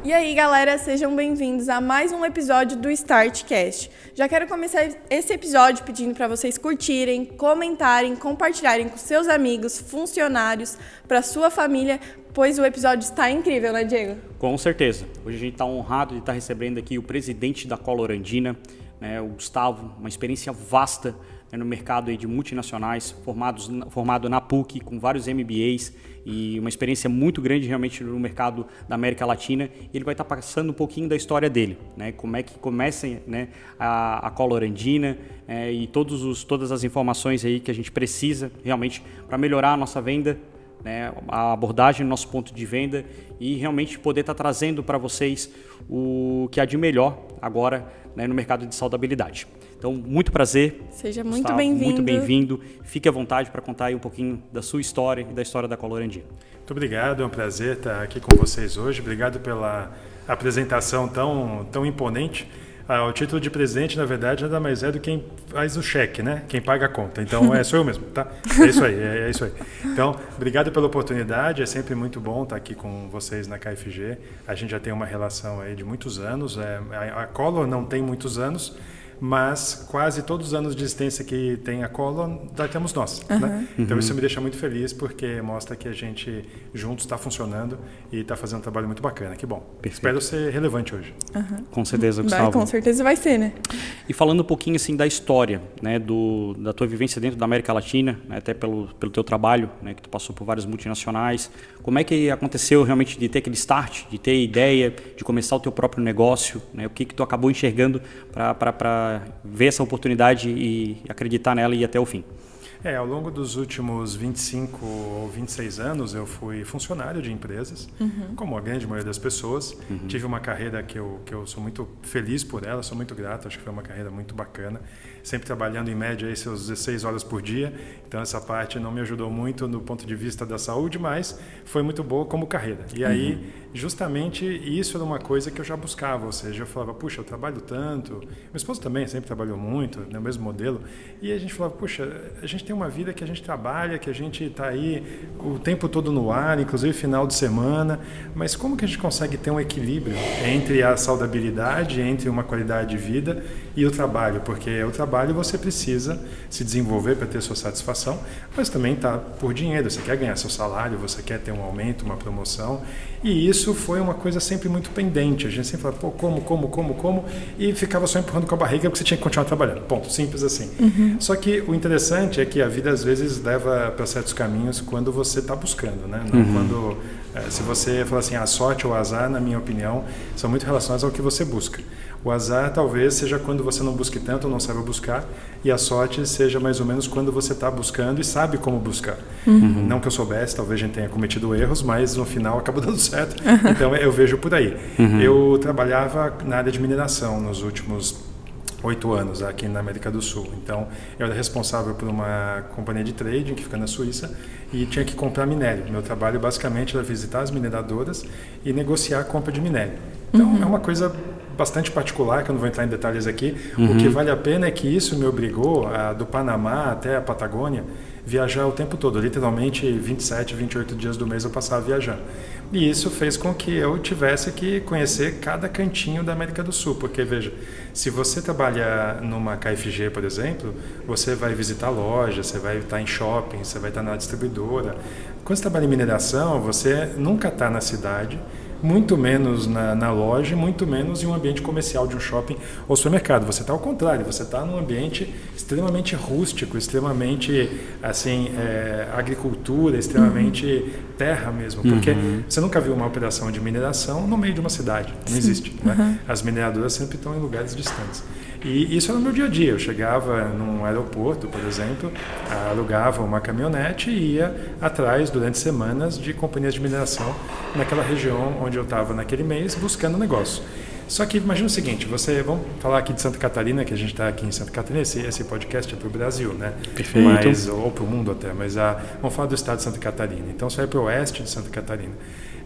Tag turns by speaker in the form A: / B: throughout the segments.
A: E aí, galera, sejam bem-vindos a mais um episódio do StartCast. Já quero começar esse episódio pedindo para vocês curtirem, comentarem, compartilharem com seus amigos, funcionários, para sua família, pois o episódio está incrível, né, Diego?
B: Com certeza. Hoje a gente está honrado de estar recebendo aqui o presidente da Collor Andina, né, o Gustavo, uma experiência vasta, né, no mercado aí de multinacionais, formado na PUC, com vários MBAs e uma experiência muito grande realmente no mercado da América Latina. Ele vai estar passando um pouquinho da história dele, né, como é que começa, né, a Collor Andina, e todas as informações aí que a gente precisa realmente para melhorar a nossa venda, né, a abordagem do nosso ponto de venda e realmente poder estar trazendo para vocês o que há de melhor agora, né, no mercado de saudabilidade. Então, muito prazer.
A: Seja muito
B: Gustavo,
A: bem-vindo.
B: Muito bem-vindo. Fique à vontade para contar aí um pouquinho da sua história e da história da Collor Andina.
C: Muito obrigado, é um prazer estar aqui com vocês hoje. Obrigado pela apresentação tão imponente. O título de presidente, na verdade, nada mais é do que quem faz o cheque, né? Quem paga a conta. Então, sou eu mesmo, tá? É isso aí. Então, obrigado pela oportunidade. É sempre muito bom estar aqui com vocês na KFG. A gente já tem uma relação aí de muitos anos. A Collor não tem muitos anos, mas quase todos os anos de existência que tem a Collor, já temos nós. Né? Então isso me deixa muito feliz, porque mostra que a gente juntos está funcionando e está fazendo um trabalho muito bacana. Que bom. Perfeito. Espero ser relevante hoje.
B: Com certeza, Gustavo.
A: Com certeza vai ser, né?
B: E falando um pouquinho assim da história, né, da tua vivência dentro da América Latina, né, até pelo teu trabalho, né, que tu passou por várias multinacionais, como é que aconteceu realmente de ter aquele start, de ter ideia, de começar o teu próprio negócio, né, o que tu acabou enxergando para ver essa oportunidade e acreditar nela e ir até o fim?
C: Ao longo dos últimos 25 ou 26 anos, eu fui funcionário de empresas, como a grande maioria das pessoas. Tive uma carreira que eu sou muito feliz por ela, sou muito grato, acho que foi uma carreira muito bacana. Sempre trabalhando em média aí seus 16 horas por dia, então essa parte não me ajudou muito no ponto de vista da saúde, mas foi muito boa como carreira. E aí, justamente, isso era uma coisa que eu já buscava, ou seja, eu falava, puxa, eu trabalho tanto, meu esposo também sempre trabalhou muito, no mesmo modelo, e a gente falava, puxa, a gente tem uma vida que a gente trabalha, que a gente está aí o tempo todo no ar, inclusive final de semana, mas como que a gente consegue ter um equilíbrio entre a saudabilidade, entre uma qualidade de vida e o trabalho? Porque o trabalho você precisa se desenvolver para ter sua satisfação, mas também está por dinheiro, você quer ganhar seu salário, você quer ter um aumento, uma promoção, e isso foi uma coisa sempre muito pendente. A gente sempre falava, como, e ficava só empurrando com a barriga porque você tinha que continuar trabalhando. Ponto, simples assim. Só que o interessante é que a vida às vezes leva para certos caminhos quando você está buscando, né? Não quando, se você fala assim, a sorte ou o azar, na minha opinião, são muito relacionados ao que você busca. O azar talvez seja quando você não busque tanto ou não saiba buscar, e a sorte seja mais ou menos quando você está buscando e sabe como buscar. Não que eu soubesse, talvez a gente tenha cometido erros, mas no final acabou dando certo. Então eu vejo por aí. Eu trabalhava na área de mineração nos últimos 8 anos aqui na América do Sul. Então, eu era responsável por uma companhia de trading que fica na Suíça e tinha que comprar minério. Meu trabalho basicamente era visitar as mineradoras e negociar a compra de minério. Então, é uma coisa bastante particular, que eu não vou entrar em detalhes aqui. O que vale a pena é que isso me obrigou, do Panamá até a Patagônia, viajar o tempo todo. Literalmente, 27, 28 dias do mês eu passava viajando. E isso fez com que eu tivesse que conhecer cada cantinho da América do Sul. Porque, veja, se você trabalha numa KFG, por exemplo, você vai visitar lojas, você vai estar em shopping, você vai estar na distribuidora. Quando você trabalha em mineração, você nunca está na cidade, muito menos na loja, muito menos em um ambiente comercial de um shopping ou supermercado. Você está ao contrário, você está num ambiente extremamente rústico, extremamente assim, agricultura, extremamente terra mesmo, porque você nunca viu uma operação de mineração no meio de uma cidade, não existe. Né? As mineradoras sempre estão em lugares distantes. E isso era o meu dia a dia. Eu chegava num aeroporto, por exemplo, alugava uma caminhonete e ia atrás durante semanas de companhias de mineração naquela região onde eu estava naquele mês buscando negócio. Só que imagina o seguinte, vamos falar aqui de Santa Catarina, que a gente está aqui em Santa Catarina, esse podcast é para o Brasil, né?
B: Perfeito.
C: Ou para o mundo até, mas vamos falar do estado de Santa Catarina. Então você vai para o oeste de Santa Catarina.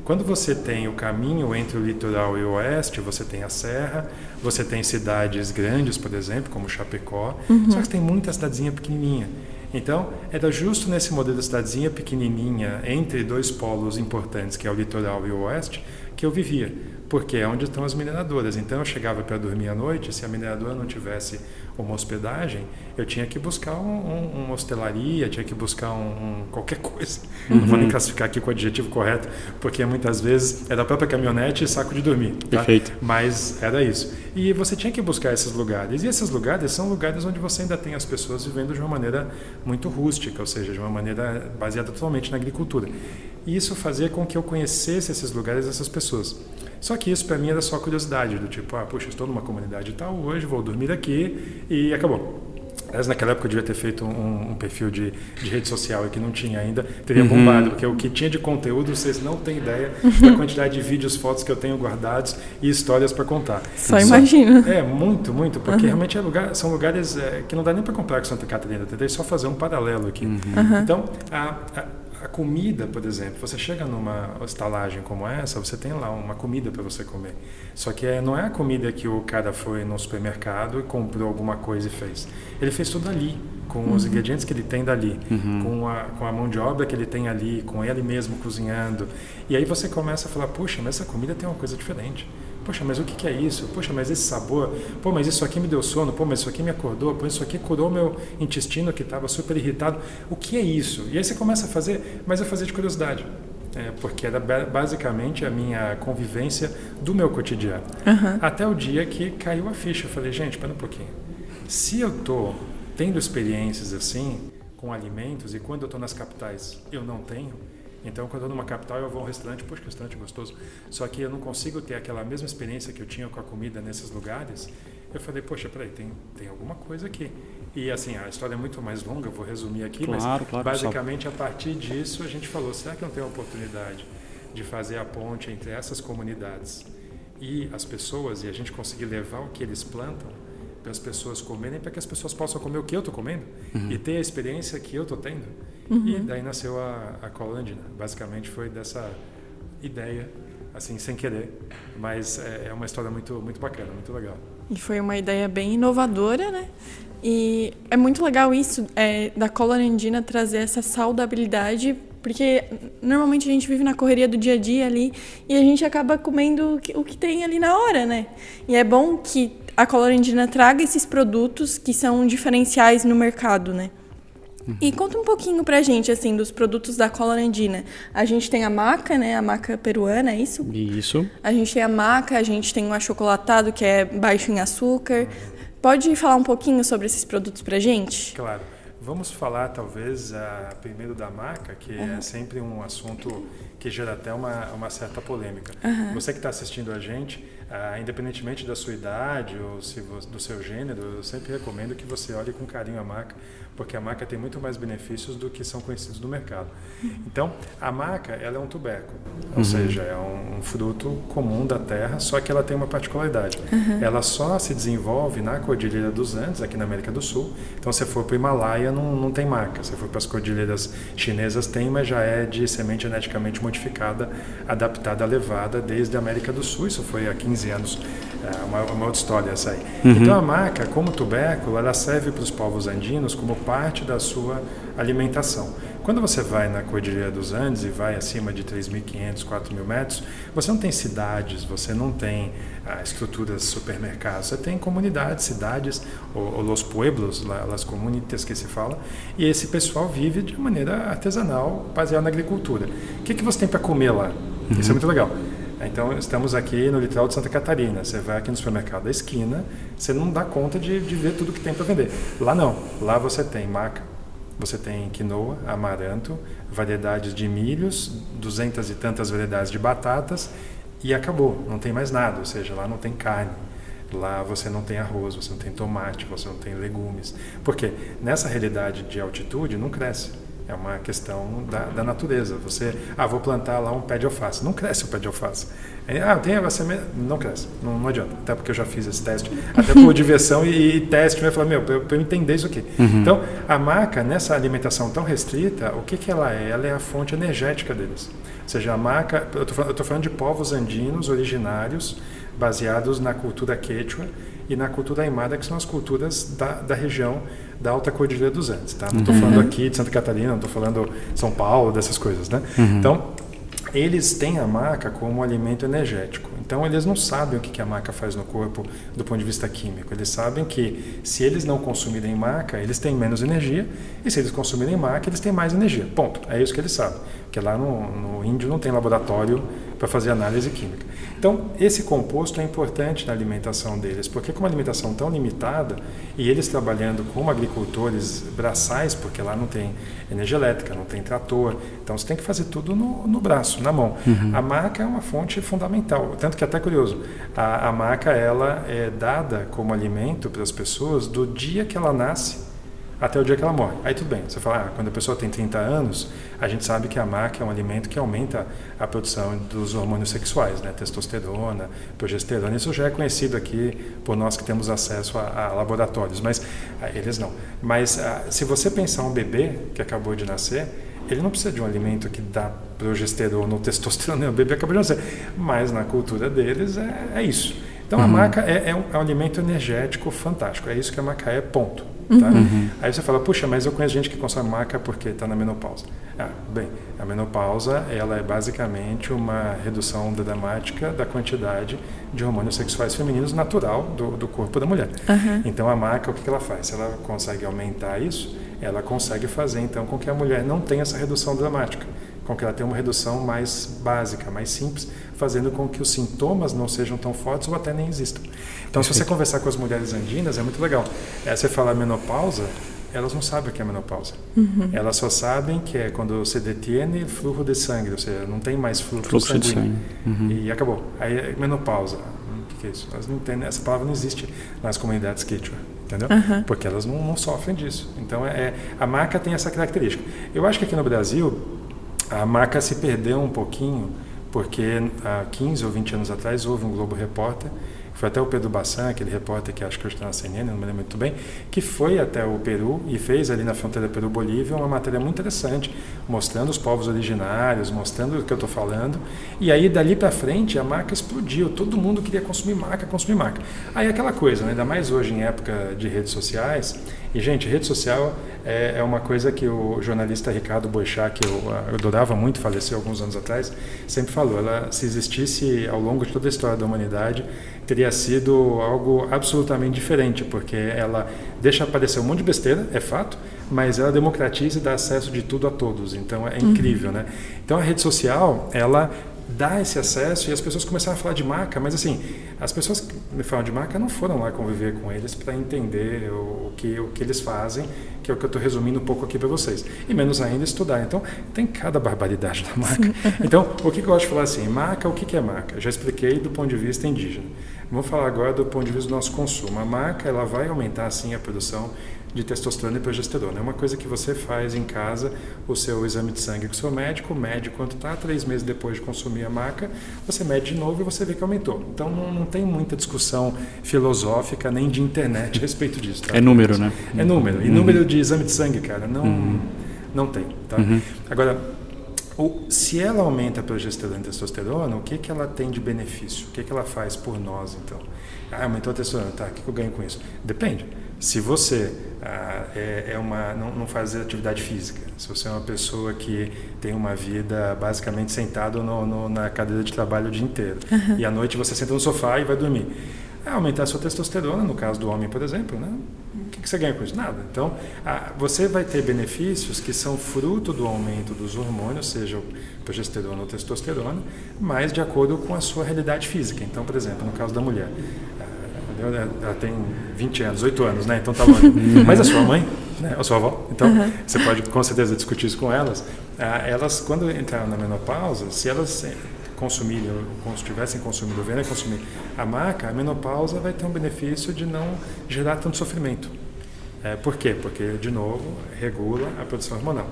C: Quando você tem o caminho entre o litoral e o oeste, você tem a serra, você tem cidades grandes, por exemplo, como Chapecó, só que tem muita cidadezinha pequenininha. Então, era justo nesse modelo de cidadezinha pequenininha, entre dois polos importantes, que é o litoral e o oeste, que eu vivia, porque é onde estão as mineradoras. Então eu chegava para dormir à noite, se a mineradora não tivesse uma hospedagem, eu tinha que buscar uma hostelaria, tinha que buscar qualquer coisa. Não vou nem classificar aqui com o adjetivo correto, porque muitas vezes era a própria caminhonete e saco de dormir. Tá?
B: Perfeito.
C: Mas era isso. E você tinha que buscar esses lugares. E esses lugares são lugares onde você ainda tem as pessoas vivendo de uma maneira muito rústica, ou seja, de uma maneira baseada totalmente na agricultura. E isso fazia com que eu conhecesse esses lugares, essas pessoas. Só que isso para mim era só curiosidade, do tipo, puxa, estou numa comunidade tal hoje, vou dormir aqui e acabou. Mas naquela época eu devia ter feito um perfil de rede social e que não tinha ainda, teria bombado, porque o que tinha de conteúdo, vocês não têm ideia da quantidade de vídeos, fotos que eu tenho guardados e histórias para contar.
A: Só imagino.
C: Muito, porque realmente são lugares que não dá nem para comparar com Santa Catarina, entendeu? É só fazer um paralelo aqui. Então, a comida, por exemplo, você chega numa estalagem como essa, você tem lá uma comida para você comer. Só que não é a comida que o cara foi no supermercado e comprou alguma coisa e fez. Ele fez tudo ali, com os ingredientes que ele tem dali, com a mão de obra que ele tem ali, com ele mesmo cozinhando. E aí você começa a falar, puxa, mas essa comida tem uma coisa diferente. Poxa, mas o que é isso? Poxa, mas esse sabor? Pô, mas isso aqui me deu sono? Pô, mas isso aqui me acordou? Pô, isso aqui curou meu intestino que estava super irritado. O que é isso? E aí você começa a fazer, mas eu fazia de curiosidade. Porque era basicamente a minha convivência do meu cotidiano. Até o dia que caiu a ficha. Eu falei, gente, espera um pouquinho. Se eu estou tendo experiências assim, com alimentos, e quando eu estou nas capitais eu não tenho, então, quando eu estou numa capital, eu vou a um restaurante, poxa, que restaurante gostoso. Só que eu não consigo ter aquela mesma experiência que eu tinha com a comida nesses lugares. Eu falei, poxa, peraí, tem alguma coisa aqui. E assim, a história é muito mais longa, eu vou resumir aqui, mas basicamente a partir disso a gente falou, será que não tem a oportunidade de fazer a ponte entre essas comunidades e as pessoas, e a gente conseguir levar o que eles plantam para as pessoas comerem, para que as pessoas possam comer o que eu estou comendo e ter a experiência que eu estou tendo. E daí nasceu a Cololandina. Basicamente foi dessa ideia, assim, sem querer, mas é uma história muito, muito bacana, muito legal.
A: E foi uma ideia bem inovadora, né? E é muito legal isso, da Cololandina trazer essa saudabilidade, porque normalmente a gente vive na correria do dia a dia ali e a gente acaba comendo o que tem ali na hora, né? E é bom que a Cololandina traga esses produtos que são diferenciais no mercado, né? E conta um pouquinho pra gente, assim, dos produtos da Cololandina. A gente tem a maca, né? A maca peruana, é isso?
B: Isso.
A: A gente tem a maca, a gente tem o achocolatado, que é baixo em açúcar. Pode falar um pouquinho sobre esses produtos pra gente?
C: Claro. Vamos falar, talvez, primeiro da maca, que é sempre um assunto que gera até uma certa polêmica. Você que está assistindo a gente, independentemente da sua idade ou do seu gênero, eu sempre recomendo que você olhe com carinho a maca, porque a maca tem muito mais benefícios do que são conhecidos no mercado. Então, a maca, ela é um tubérculo, ou seja, é um fruto comum da terra, só que ela tem uma particularidade. Ela só se desenvolve na Cordilheira dos Andes, aqui na América do Sul. Então, se for para o Himalaia, não tem maca. Se for para as cordilheiras chinesas, tem, mas já é de semente geneticamente modificada, adaptada à levada desde a América do Sul. Isso foi há 15 anos, uma outra história essa aí. Então, a maca, como tubérculo, ela serve para os povos andinos como parte da sua alimentação. Quando você vai na Cordilheira dos Andes e vai acima de 3.500, 4.000 metros, você não tem cidades, você não tem estruturas supermercados, você tem comunidades, cidades, ou los pueblos, las comunidades que se fala, e esse pessoal vive de maneira artesanal, baseada na agricultura. O que você tem para comer lá? Isso é muito legal. Então, estamos aqui no litoral de Santa Catarina. Você vai aqui no supermercado da esquina, você não dá conta de ver tudo que tem para vender. Lá não. Lá você tem maca, você tem quinoa, amaranto, variedades de milhos, 200 e tantas variedades de batatas e acabou. Não tem mais nada, ou seja, lá não tem carne. Lá você não tem arroz, você não tem tomate, você não tem legumes. Porque nessa realidade de altitude não cresce. É uma questão da natureza. Você, vou plantar lá um pé de alface. Não cresce o pé de alface. Não cresce. Não adianta. Até porque eu já fiz esse teste. Até por diversão e teste. Eu falei, para eu entender isso aqui. Então, a maca, nessa alimentação tão restrita, o que ela é? Ela é a fonte energética deles. Ou seja, a maca, eu estou falando de povos andinos originários, baseados na cultura quechua e na cultura aimara, que são as culturas da região da Alta Cordilheira dos Andes. Tá? Não estou falando aqui de Santa Catarina, não estou falando de São Paulo, dessas coisas. Né? Então, eles têm a maca como um alimento energético. Então, eles não sabem o que a maca faz no corpo do ponto de vista químico. Eles sabem que se eles não consumirem maca, eles têm menos energia, e se eles consumirem maca, eles têm mais energia. Ponto. É isso que eles sabem. Porque lá no índio não tem laboratório para fazer análise química. Então, esse composto é importante na alimentação deles, porque com uma alimentação tão limitada, e eles trabalhando como agricultores braçais, porque lá não tem energia elétrica, não tem trator, então você tem que fazer tudo no braço, na mão. A maca é uma fonte fundamental, tanto que é até curioso, a maca ela é dada como alimento para as pessoas do dia que ela nasce até o dia que ela morre. Aí tudo bem, você fala, quando a pessoa tem 30 anos, a gente sabe que a maca é um alimento que aumenta a produção dos hormônios sexuais, né? Testosterona, progesterona, isso já é conhecido aqui por nós que temos acesso a laboratórios, mas eles não. Mas se você pensar um bebê que acabou de nascer, ele não precisa de um alimento que dá progesterona ou testosterona, o bebê acabou de nascer, mas na cultura deles é isso. Então a maca é um alimento energético fantástico, é isso que a maca é, ponto. Tá? Aí você fala, puxa, mas eu conheço gente que consome maca porque está na menopausa. Bem, a menopausa ela é basicamente uma redução dramática da quantidade de hormônios sexuais femininos natural do corpo da mulher. Então a maca, o que ela faz? Se ela consegue aumentar isso, ela consegue fazer então com que a mulher não tenha essa redução dramática, com que ela tenha uma redução mais básica, mais simples, fazendo com que os sintomas não sejam tão fortes ou até nem existam. Então, se você conversar com as mulheres andinas, é muito legal. Você fala menopausa, elas não sabem o que é menopausa. Elas só sabem que é quando você detiene fluxo de sangue, ou seja, não tem mais fluxo sanguíneo. E acabou. Aí, menopausa. O que é isso? Elas não entendem, essa palavra não existe nas comunidades quechua. Entendeu? Porque elas não sofrem disso. Então, a maca tem essa característica. Eu acho que aqui no Brasil, a maca se perdeu um pouquinho, porque há 15 ou 20 anos atrás houve um Globo Repórter, foi até o Pedro Bassan, aquele repórter que acho que hoje está na CNN, não me lembro muito bem, que foi até o Peru e fez ali na fronteira Peru-Bolívia uma matéria muito interessante, mostrando os povos originários, mostrando o que eu estou falando. E aí, dali para frente, a maca explodiu. Todo mundo queria consumir maca, consumir maca. Aí aquela coisa, né? Ainda mais hoje em época de redes sociais. E, gente, rede social é uma coisa que o jornalista Ricardo Boechat, que eu adorava muito, faleceu alguns anos atrás, sempre falou. Ela, se existisse ao longo de toda a história da humanidade, teria sido algo absolutamente diferente, porque ela deixa aparecer um monte de besteira, é fato, mas ela democratiza e dá acesso de tudo a todos. Então, é incrível, né? Então, a rede social, ela dá esse acesso e as pessoas começaram a falar de maca, mas assim, as pessoas que me falam de maca não foram lá conviver com eles para entender o que eles fazem, que é o que eu estou resumindo um pouco aqui para vocês, e menos ainda estudar. Então, tem cada barbaridade da maca. Então, o que eu gosto de falar assim, maca, o que é maca? Eu já expliquei do ponto de vista indígena. Vamos falar agora do ponto de vista do nosso consumo. A maca, ela vai aumentar sim a produção de testosterona e progesterona. É uma coisa que você faz em casa, o seu exame de sangue com o seu médico, mede quanto está, 3 meses depois de consumir a maca, você mede de novo e você vê que aumentou. Então não tem muita discussão filosófica nem de internet a respeito disso. Tá?
B: É número, né?
C: É número. E número de exame de sangue, cara, não tem. Tá? Agora, se ela aumenta a progesterona e testosterona, o que ela tem de benefício? O que ela faz por nós, então? Aumentou a testosterona, tá, o que eu ganho com isso? Depende. Se você não faz atividade física, se você é uma pessoa que tem uma vida basicamente sentado na cadeira de trabalho o dia inteiro, e à noite você senta no sofá e vai dormir, aumentar a sua testosterona, no caso do homem, por exemplo, né? O que você ganha com isso? Nada. Então, você vai ter benefícios que são fruto do aumento dos hormônios, seja o progesterona ou testosterona, mas de acordo com a sua realidade física. Então, por exemplo, no caso da mulher, ela tem 20 anos, 8 anos, né? Então tá longe. Mas a sua mãe, né? A sua avó, então você pode com certeza discutir isso com elas. Elas, quando entraram na menopausa, se elas consumirem, ou se tivessem consumido, venham a consumir a maca, a menopausa vai ter um benefício de não gerar tanto sofrimento. Por quê? Porque, de novo, regula a produção hormonal.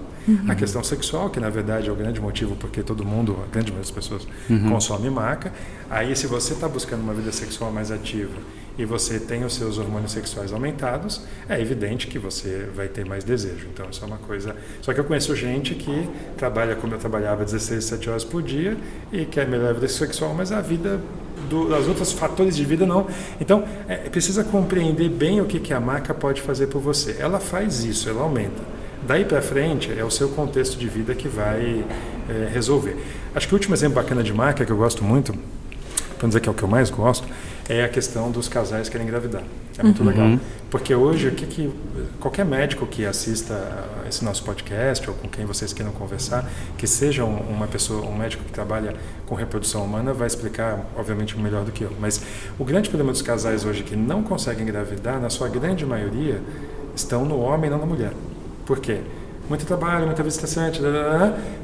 C: A questão sexual, que na verdade é o grande motivo porque todo mundo, a grande maioria das pessoas, consome maca. Aí, se você está buscando uma vida sexual mais ativa e você tem os seus hormônios sexuais aumentados, é evidente que você vai ter mais desejo. Então, isso é uma coisa... Só que eu conheço gente que trabalha como eu trabalhava 16, 17 horas por dia e quer melhorar a vida sexual, mas a vida... dos outros fatores de vida não. Então, precisa compreender bem o que a maca pode fazer por você. Ela faz isso, ela aumenta. Daí para frente, é o seu contexto de vida que vai resolver. Acho que o último exemplo bacana de marca que eu gosto muito, para dizer que é o que eu mais gosto, é a questão dos casais que querem engravidar. É muito legal. Porque hoje, qualquer médico que assista esse nosso podcast, ou com quem vocês queiram conversar, que seja um médico que trabalha com reprodução humana, vai explicar, obviamente, melhor do que eu. Mas o grande problema dos casais hoje que não conseguem engravidar, na sua grande maioria, estão no homem e não na mulher. Por quê? Muito trabalho, muita vida estressante,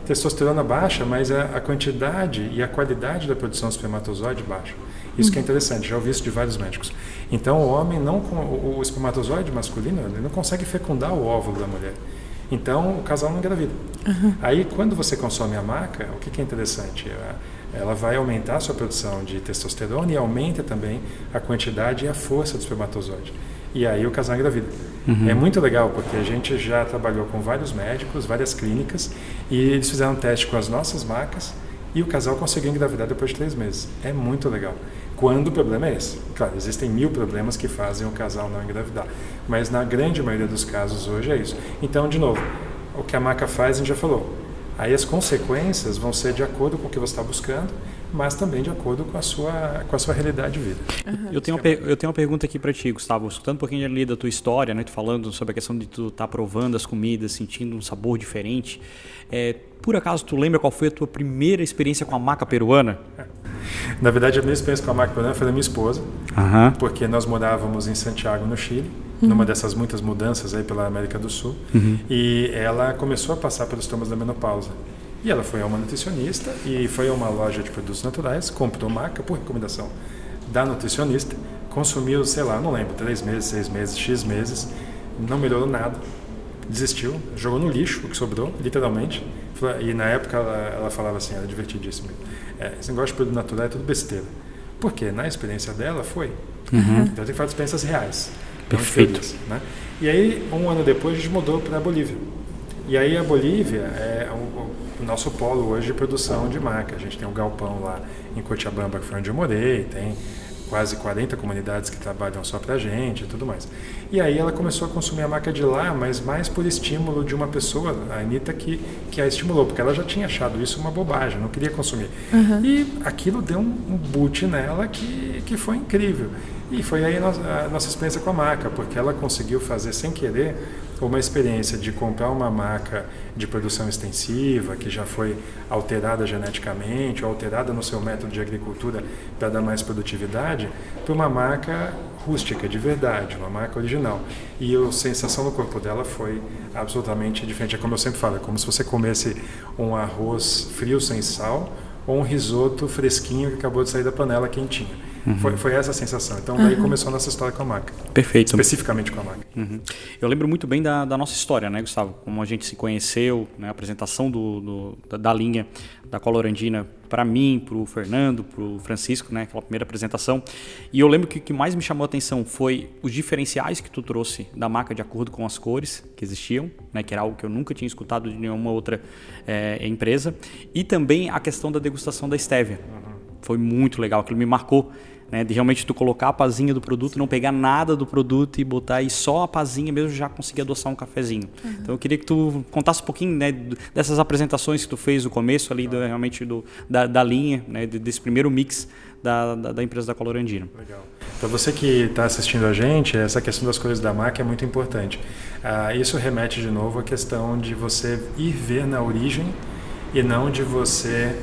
C: testosterona baixa, mas a quantidade e a qualidade da produção de espermatozoide baixa. Isso que é interessante, já ouvi isso de vários médicos. Então, o homem, o espermatozoide masculino, ele não consegue fecundar o óvulo da mulher. Então, o casal não engravida. Aí, quando você consome a maca, o que é interessante? Ela vai aumentar a sua produção de testosterona e aumenta também a quantidade e a força do espermatozoide. E aí o casal engravida. É muito legal, porque a gente já trabalhou com vários médicos, várias clínicas, e eles fizeram um teste com as nossas macas e o casal conseguiu engravidar depois de 3 meses. É muito legal. Quando o problema é esse? Claro, existem 1000 problemas que fazem o casal não engravidar, mas na grande maioria dos casos hoje é isso. Então, de novo, o que a maca faz, a gente já falou. Aí as consequências vão ser de acordo com o que você está buscando, mas também de acordo com a sua realidade de vida.
B: Eu tenho uma pergunta aqui para ti, Gustavo. Escutando um pouquinho ali da tua história, né, tu falando sobre a questão de tu estar provando as comidas, sentindo um sabor diferente. Por acaso tu lembra qual foi a tua primeira experiência com a maca peruana?
C: Na verdade, a minha experiência com a maca peruana foi da minha esposa, porque nós morávamos em Santiago, no Chile, numa dessas muitas mudanças aí pela América do Sul, e ela começou a passar pelos sintomas da menopausa. E ela foi a uma nutricionista e foi a uma loja de produtos naturais, comprou maca por recomendação da nutricionista, consumiu, sei lá, não lembro, 3 meses, 6 meses, X meses, não melhorou nada, desistiu, jogou no lixo o que sobrou, literalmente. E na época ela falava assim, era divertidíssimo. Esse negócio de produto natural é tudo besteira. Por quê? Na experiência dela foi. Então tem que falar de experiências reais.
B: Perfeito.
C: Feliz, né? E aí, um ano depois, a gente mudou para a Bolívia. E aí a Bolívia é o nosso polo hoje de produção de maca. A gente tem um galpão lá em Cochabamba, que foi onde eu morei, tem quase 40 comunidades que trabalham só pra gente e tudo mais. E aí ela começou a consumir a maca de lá, mas mais por estímulo de uma pessoa, a Anitta, que a estimulou, porque ela já tinha achado isso uma bobagem, não queria consumir. E aquilo deu um boot nela que foi incrível. E foi aí a nossa experiência com a maca, porque ela conseguiu fazer sem querer uma experiência de comprar uma maca de produção extensiva, que já foi alterada geneticamente, ou alterada no seu método de agricultura para dar mais produtividade, para uma maca rústica, de verdade, uma maca original. E a sensação no corpo dela foi absolutamente diferente. É como eu sempre falo, é como se você comesse um arroz frio sem sal ou um risoto fresquinho que acabou de sair da panela quentinho. Foi essa a sensação. Então, daí começou a nossa história com a maca.
B: Perfeito.
C: Especificamente com a maca.
B: Eu lembro muito bem da nossa história, né, Gustavo? Como a gente se conheceu, né, a apresentação da linha da Colorandina para mim, para o Fernando, para o Francisco, né, aquela primeira apresentação. E eu lembro que o que mais me chamou a atenção foi os diferenciais que tu trouxe da maca de acordo com as cores que existiam, né, que era algo que eu nunca tinha escutado de nenhuma outra empresa. E também a questão da degustação da stevia. Foi muito legal, aquilo me marcou, né, de realmente tu colocar a pazinha do produto, não pegar nada do produto e botar aí só a pazinha mesmo, já conseguir adoçar um cafezinho. Então eu queria que tu contasse um pouquinho, né, dessas apresentações que tu fez no começo ali, realmente da linha, né, desse primeiro mix da empresa da Colorandina.
C: Legal. Para você que está assistindo a gente, essa questão das cores da maca é muito importante. Isso remete de novo à questão de você ir ver na origem e não de você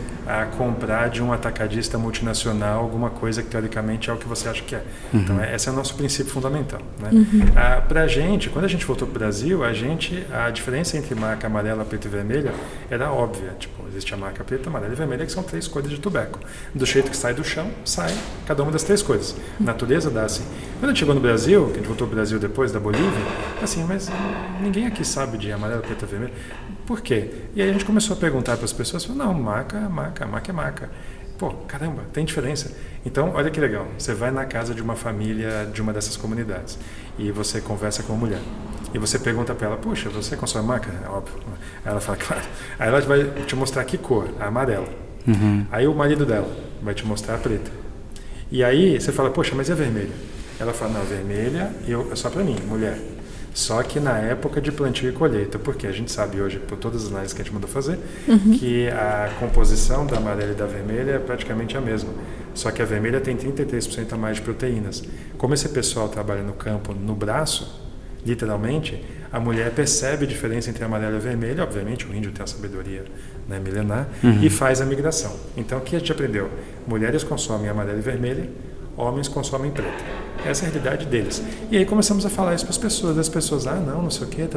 C: comprar de um atacadista multinacional alguma coisa que teoricamente é o que você acha que é. Então esse é o nosso princípio fundamental, né? Para a gente, quando a gente voltou para o Brasil, a diferença entre maca amarela, preta e vermelha era óbvia. Tipo, existe a maca preta, amarela e vermelha, que são 3 cores de tubeco. Do jeito que sai do chão, sai cada uma das 3 cores. A natureza dá assim. Quando a gente chegou no Brasil, que a gente voltou para o Brasil depois da Bolívia, assim, mas ninguém aqui sabe de amarela, preta e vermelha. Por quê? E aí a gente começou a perguntar para as pessoas, não, maca é maca. Pô, caramba, tem diferença. Então, olha que legal, você vai na casa de uma família de uma dessas comunidades e você conversa com uma mulher. E você pergunta para ela, puxa, você consome maca? É óbvio. Aí ela fala, claro. Aí ela vai te mostrar que cor, a amarela. Aí o marido dela vai te mostrar a preta. E aí você fala, poxa, mas e a vermelha? Ela fala, não, a vermelha é só para mim, mulher. Só que na época de plantio e colheita, porque a gente sabe hoje, por todas as análises que a gente mandou fazer, que a composição da amarela e da vermelha é praticamente a mesma. Só que a vermelha tem 33% a mais de proteínas. Como esse pessoal trabalha no campo, no braço, literalmente, a mulher percebe a diferença entre a amarela e a vermelha. Obviamente, o índio tem a sabedoria, né, milenar, e faz a migração. Então, o que a gente aprendeu? Mulheres consomem amarela e vermelha, homens consomem preta. Essa é a realidade deles. E aí começamos a falar isso para as pessoas. As pessoas, não sei o quê,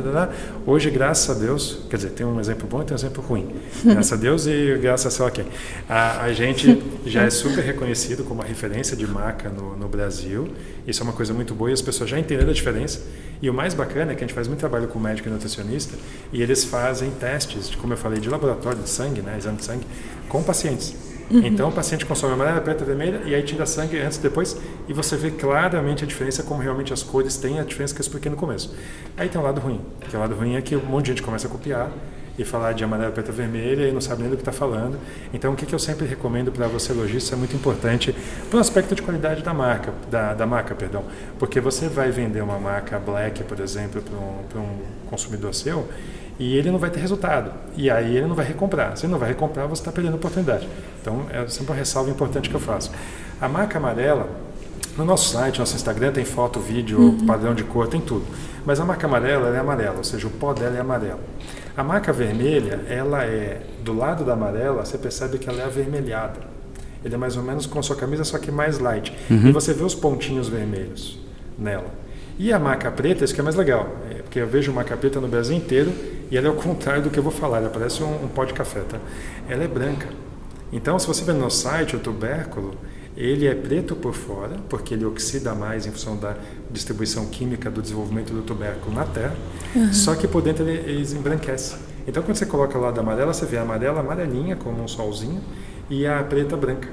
C: Hoje, graças a Deus, quer dizer, tem um exemplo bom e tem um exemplo ruim. Graças a Deus e graças a sei lá quem. A gente já é super reconhecido como uma referência de maca no Brasil. Isso é uma coisa muito boa e as pessoas já entenderam a diferença. E o mais bacana é que a gente faz muito trabalho com médico e nutricionista e eles fazem testes, como eu falei, de laboratório, de sangue, né, exame de sangue, com pacientes. Então o paciente consome amarela, preta, vermelha e aí tira sangue antes e depois e você vê claramente a diferença, como realmente as cores têm a diferença que eu expliquei no começo. Aí tem o lado ruim, que o lado ruim é que um monte de gente começa a copiar e falar de amarela, preta, vermelha e não sabe nem do que está falando. Então o que eu sempre recomendo para você lojista é muito importante para o aspecto de qualidade da marca, da marca, perdão, porque você vai vender uma marca black, por exemplo, para um consumidor seu e ele não vai ter resultado. E aí ele não vai recomprar. Se ele não vai recomprar, você está perdendo a oportunidade. Então, é sempre uma ressalva importante que eu faço. A marca amarela, no nosso site, nosso Instagram, tem foto, vídeo, padrão de cor, tem tudo. Mas a marca amarela, ela é amarela, ou seja, o pó dela é amarelo. A marca vermelha, ela é, do lado da amarela, você percebe que ela é avermelhada. Ele é mais ou menos com a sua camisa, só que mais light. E você vê os pontinhos vermelhos nela. E a maca preta, isso que é mais legal, porque eu vejo maca preta no Brasil inteiro e ela é o contrário do que eu vou falar, ela parece um pó de café, tá? Ela é branca. Então, se você ver no site, o tubérculo, ele é preto por fora, porque ele oxida mais em função da distribuição química do desenvolvimento do tubérculo na terra, só que por dentro ele embranquece. Então, quando você coloca lá da amarela, você vê a amarela amarelinha, como um solzinho, e a preta branca.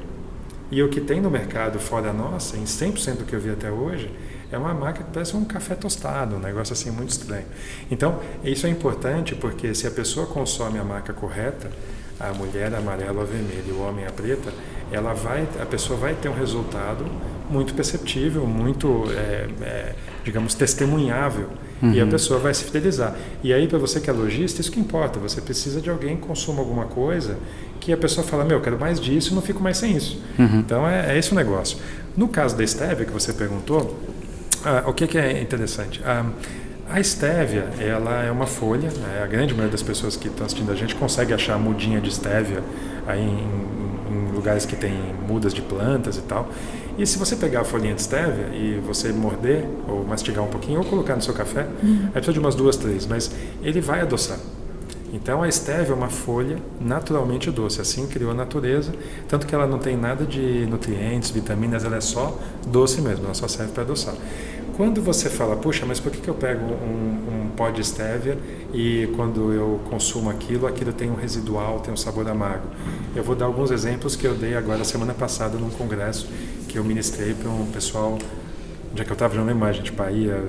C: E o que tem no mercado fora nossa, em 100% do que eu vi até hoje, é uma marca que parece um café tostado, um negócio assim muito estranho. Então, isso é importante porque se a pessoa consome a marca correta, a mulher a amarela, a vermelha e o homem a preta, a pessoa vai ter um resultado muito perceptível, muito, digamos, testemunhável. E a pessoa vai se fidelizar. E aí, para você que é lojista, isso que importa. Você precisa de alguém que consuma alguma coisa que a pessoa fala, eu quero mais disso, não fico mais sem isso. Então, é esse o negócio. No caso da Stevia, que você perguntou, o que é interessante? A Stevia, ela é uma folha, né? A grande maioria das pessoas que estão assistindo a gente consegue achar mudinha de Stevia aí em lugares que tem mudas de plantas e tal. E se você pegar a folhinha de Stevia e você morder ou mastigar um pouquinho ou colocar no seu café, aí precisa de umas 2, 3, mas ele vai adoçar. Então a Stevia é uma folha naturalmente doce, assim criou a natureza, tanto que ela não tem nada de nutrientes, vitaminas, ela é só doce mesmo, ela só serve para adoçar. Quando você fala, puxa, mas por que eu pego um pó de Stevia e quando eu consumo aquilo tem um residual, tem um sabor amargo? Eu vou dar alguns exemplos que eu dei agora semana passada num congresso que eu ministrei para um pessoal, já que eu estava, já não lembro mais, gente, Bahia,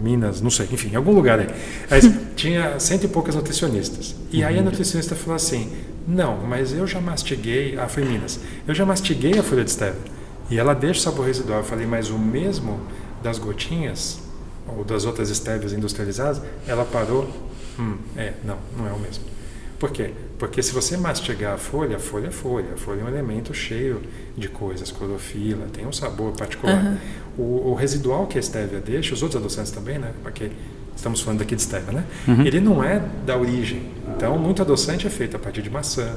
C: Minas, não sei, enfim, em algum lugar aí. Aí tinha 100 e poucas nutricionistas. E aí a nutricionista falou assim, não, mas eu já mastiguei, foi em Minas, eu já mastiguei a folha de Stevia e ela deixa o sabor residual. Eu falei, mas o mesmo das gotinhas ou das outras Stevias industrializadas, ela parou, não é o mesmo. Por quê? Porque se você mastigar a folha é folha. A folha é um elemento cheio de coisas, clorofila, tem um sabor particular. O residual que a Stevia deixa, os outros adoçantes também, né? Porque estamos falando aqui de Stevia, né? Ele não é da origem. Então, muito adoçante é feito a partir de maçã,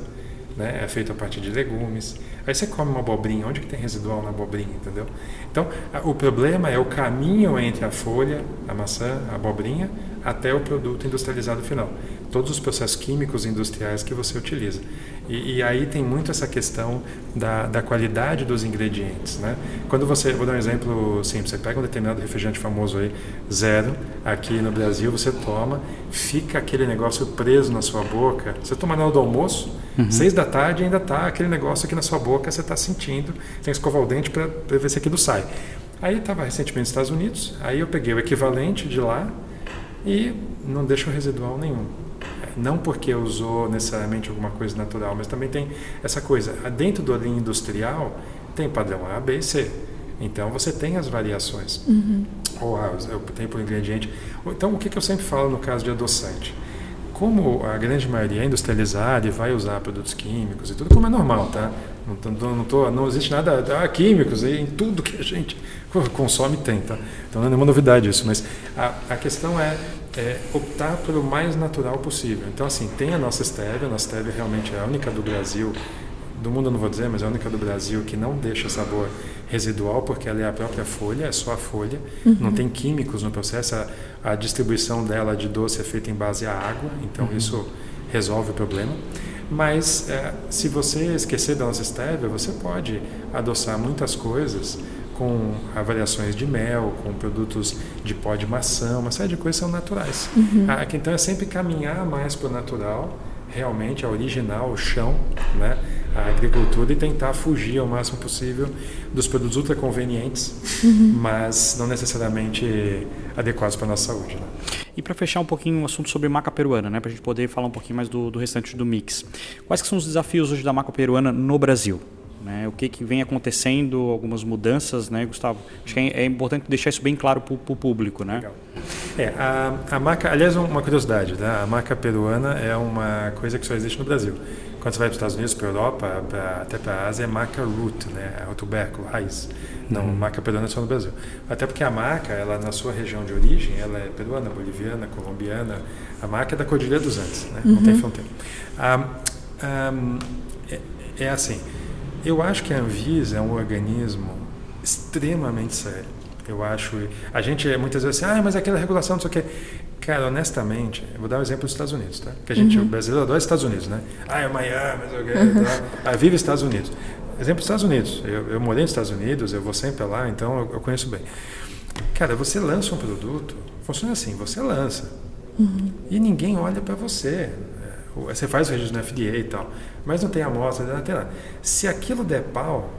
C: né? É feito a partir de legumes. Aí você come uma abobrinha, onde que tem residual na abobrinha, entendeu? Então, o problema é o caminho entre a folha, a maçã, a abobrinha, até o produto industrializado final. Todos os processos químicos industriais que você utiliza. E aí tem muito essa questão da qualidade dos ingredientes, né? Quando vou dar um exemplo simples, você pega um determinado refrigerante famoso aí, zero, aqui no Brasil, você toma, fica aquele negócio preso na sua boca, você toma na hora do almoço, 6 da tarde ainda está aquele negócio aqui na sua boca, você está sentindo, tem que escovar o dente para ver se aquilo sai. Aí eu estava recentemente nos Estados Unidos, aí eu peguei o equivalente de lá e não deixou residual nenhum. Não porque usou necessariamente alguma coisa natural, mas também tem essa coisa. Dentro da linha industrial, tem padrão A, B e C. Então você tem as variações. Ou eu tenho por ingrediente. Então o que eu sempre falo no caso de adoçante? Como a grande maioria é industrializada e vai usar produtos químicos e tudo, como é normal, tá? Não existe nada químicos em tudo que a gente consome tem, tá? Então não é nenhuma novidade isso, mas a questão é optar pelo mais natural possível. Então assim, tem a nossa stevia realmente é a única do Brasil, do mundo eu não vou dizer, mas é a única do Brasil que não deixa sabor residual, porque ela é a própria folha, é só a folha, não tem químicos no processo, a distribuição dela de doce é feita em base à água, então isso resolve o problema. Mas se você esquecer da nossa stevia, você pode adoçar muitas coisas com avaliações de mel, com produtos de pó de maçã, uma série de coisas são naturais. Então é sempre caminhar mais para o natural, realmente a original, o chão, né? A agricultura, e tentar fugir ao máximo possível dos produtos ultra convenientes, mas não necessariamente adequados para a nossa saúde. Né?
B: E para fechar um pouquinho o assunto sobre maca peruana, né, para a gente poder falar um pouquinho mais do restante do mix. Quais que são os desafios hoje da maca peruana no Brasil? Né? O que vem acontecendo, algumas mudanças, né, Gustavo? Acho que é importante deixar isso bem claro para o público. Né?
C: Legal. A maca, aliás, uma curiosidade, tá? A maca peruana é uma coisa que só existe no Brasil. Quando você vai para os Estados Unidos, para a Europa, até para a Ásia, é maca root, né? É o tubérculo, raiz. Não, maca peruana é só no Brasil. Até porque a maca, ela na sua região de origem, ela é peruana, boliviana, colombiana. A maca é da Cordilheira dos Andes, né? Não tem fronteira. É assim, eu acho que a Anvisa é um organismo extremamente sério. Eu acho, a gente muitas vezes assim, mas aquela regulação, não sei o quê. Cara, honestamente, eu vou dar um exemplo dos Estados Unidos, tá? Que a gente, o brasileiro adora os Estados Unidos, né? É Miami, não sei o quê, vive Estados Unidos. Exemplo dos Estados Unidos. Eu morei nos Estados Unidos, eu vou sempre lá, então eu conheço bem. Cara, você lança um produto, funciona assim, você lança. E ninguém olha para você. Você faz o registro no FDA e tal, mas não tem amostra, não tem nada. Se aquilo der pau,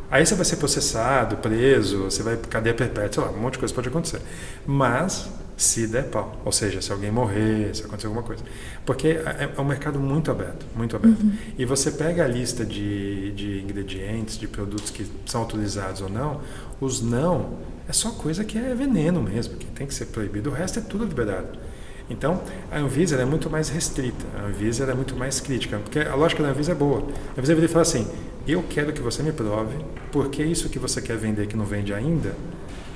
C: aí você vai ser processado, preso, você vai cadeia perpétua, sei lá, um monte de coisa pode acontecer. Mas se der pau, ou seja, se alguém morrer, se acontecer alguma coisa. Porque é um mercado muito aberto, muito aberto. E você pega a lista de ingredientes, de produtos que são autorizados ou não, os não, é só coisa que é veneno mesmo, que tem que ser proibido, o resto é tudo liberado. Então, a Anvisa é muito mais restrita, a Anvisa é muito mais crítica, porque a lógica da Anvisa é boa. A Anvisa vai falar assim, eu quero que você me prove porque isso que você quer vender que não vende ainda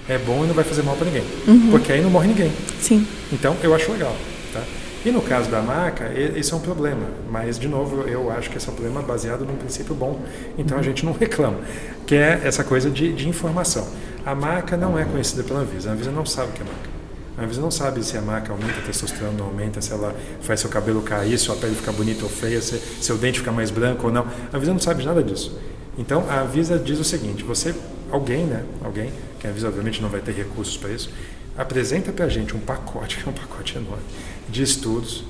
C: é bom e não vai fazer mal para ninguém. Porque aí não morre ninguém.
A: Sim.
C: Então, eu acho legal. Tá? E no caso da maca, isso é um problema. Mas, de novo, eu acho que esse é um problema baseado num princípio bom. Então, a gente não reclama. Que é essa coisa de informação. A maca não é conhecida pela Anvisa. A Anvisa não sabe o que é maca. A Anvisa não sabe se a maca aumenta a testosterona, não aumenta, se ela faz seu cabelo cair, se a pele fica bonita ou feia, se seu dente fica mais branco ou não. A Anvisa não sabe de nada disso. Então, a Anvisa diz o seguinte, alguém, que a Anvisa obviamente não vai ter recursos para isso, apresenta para a gente um pacote, que é um pacote enorme, de estudos,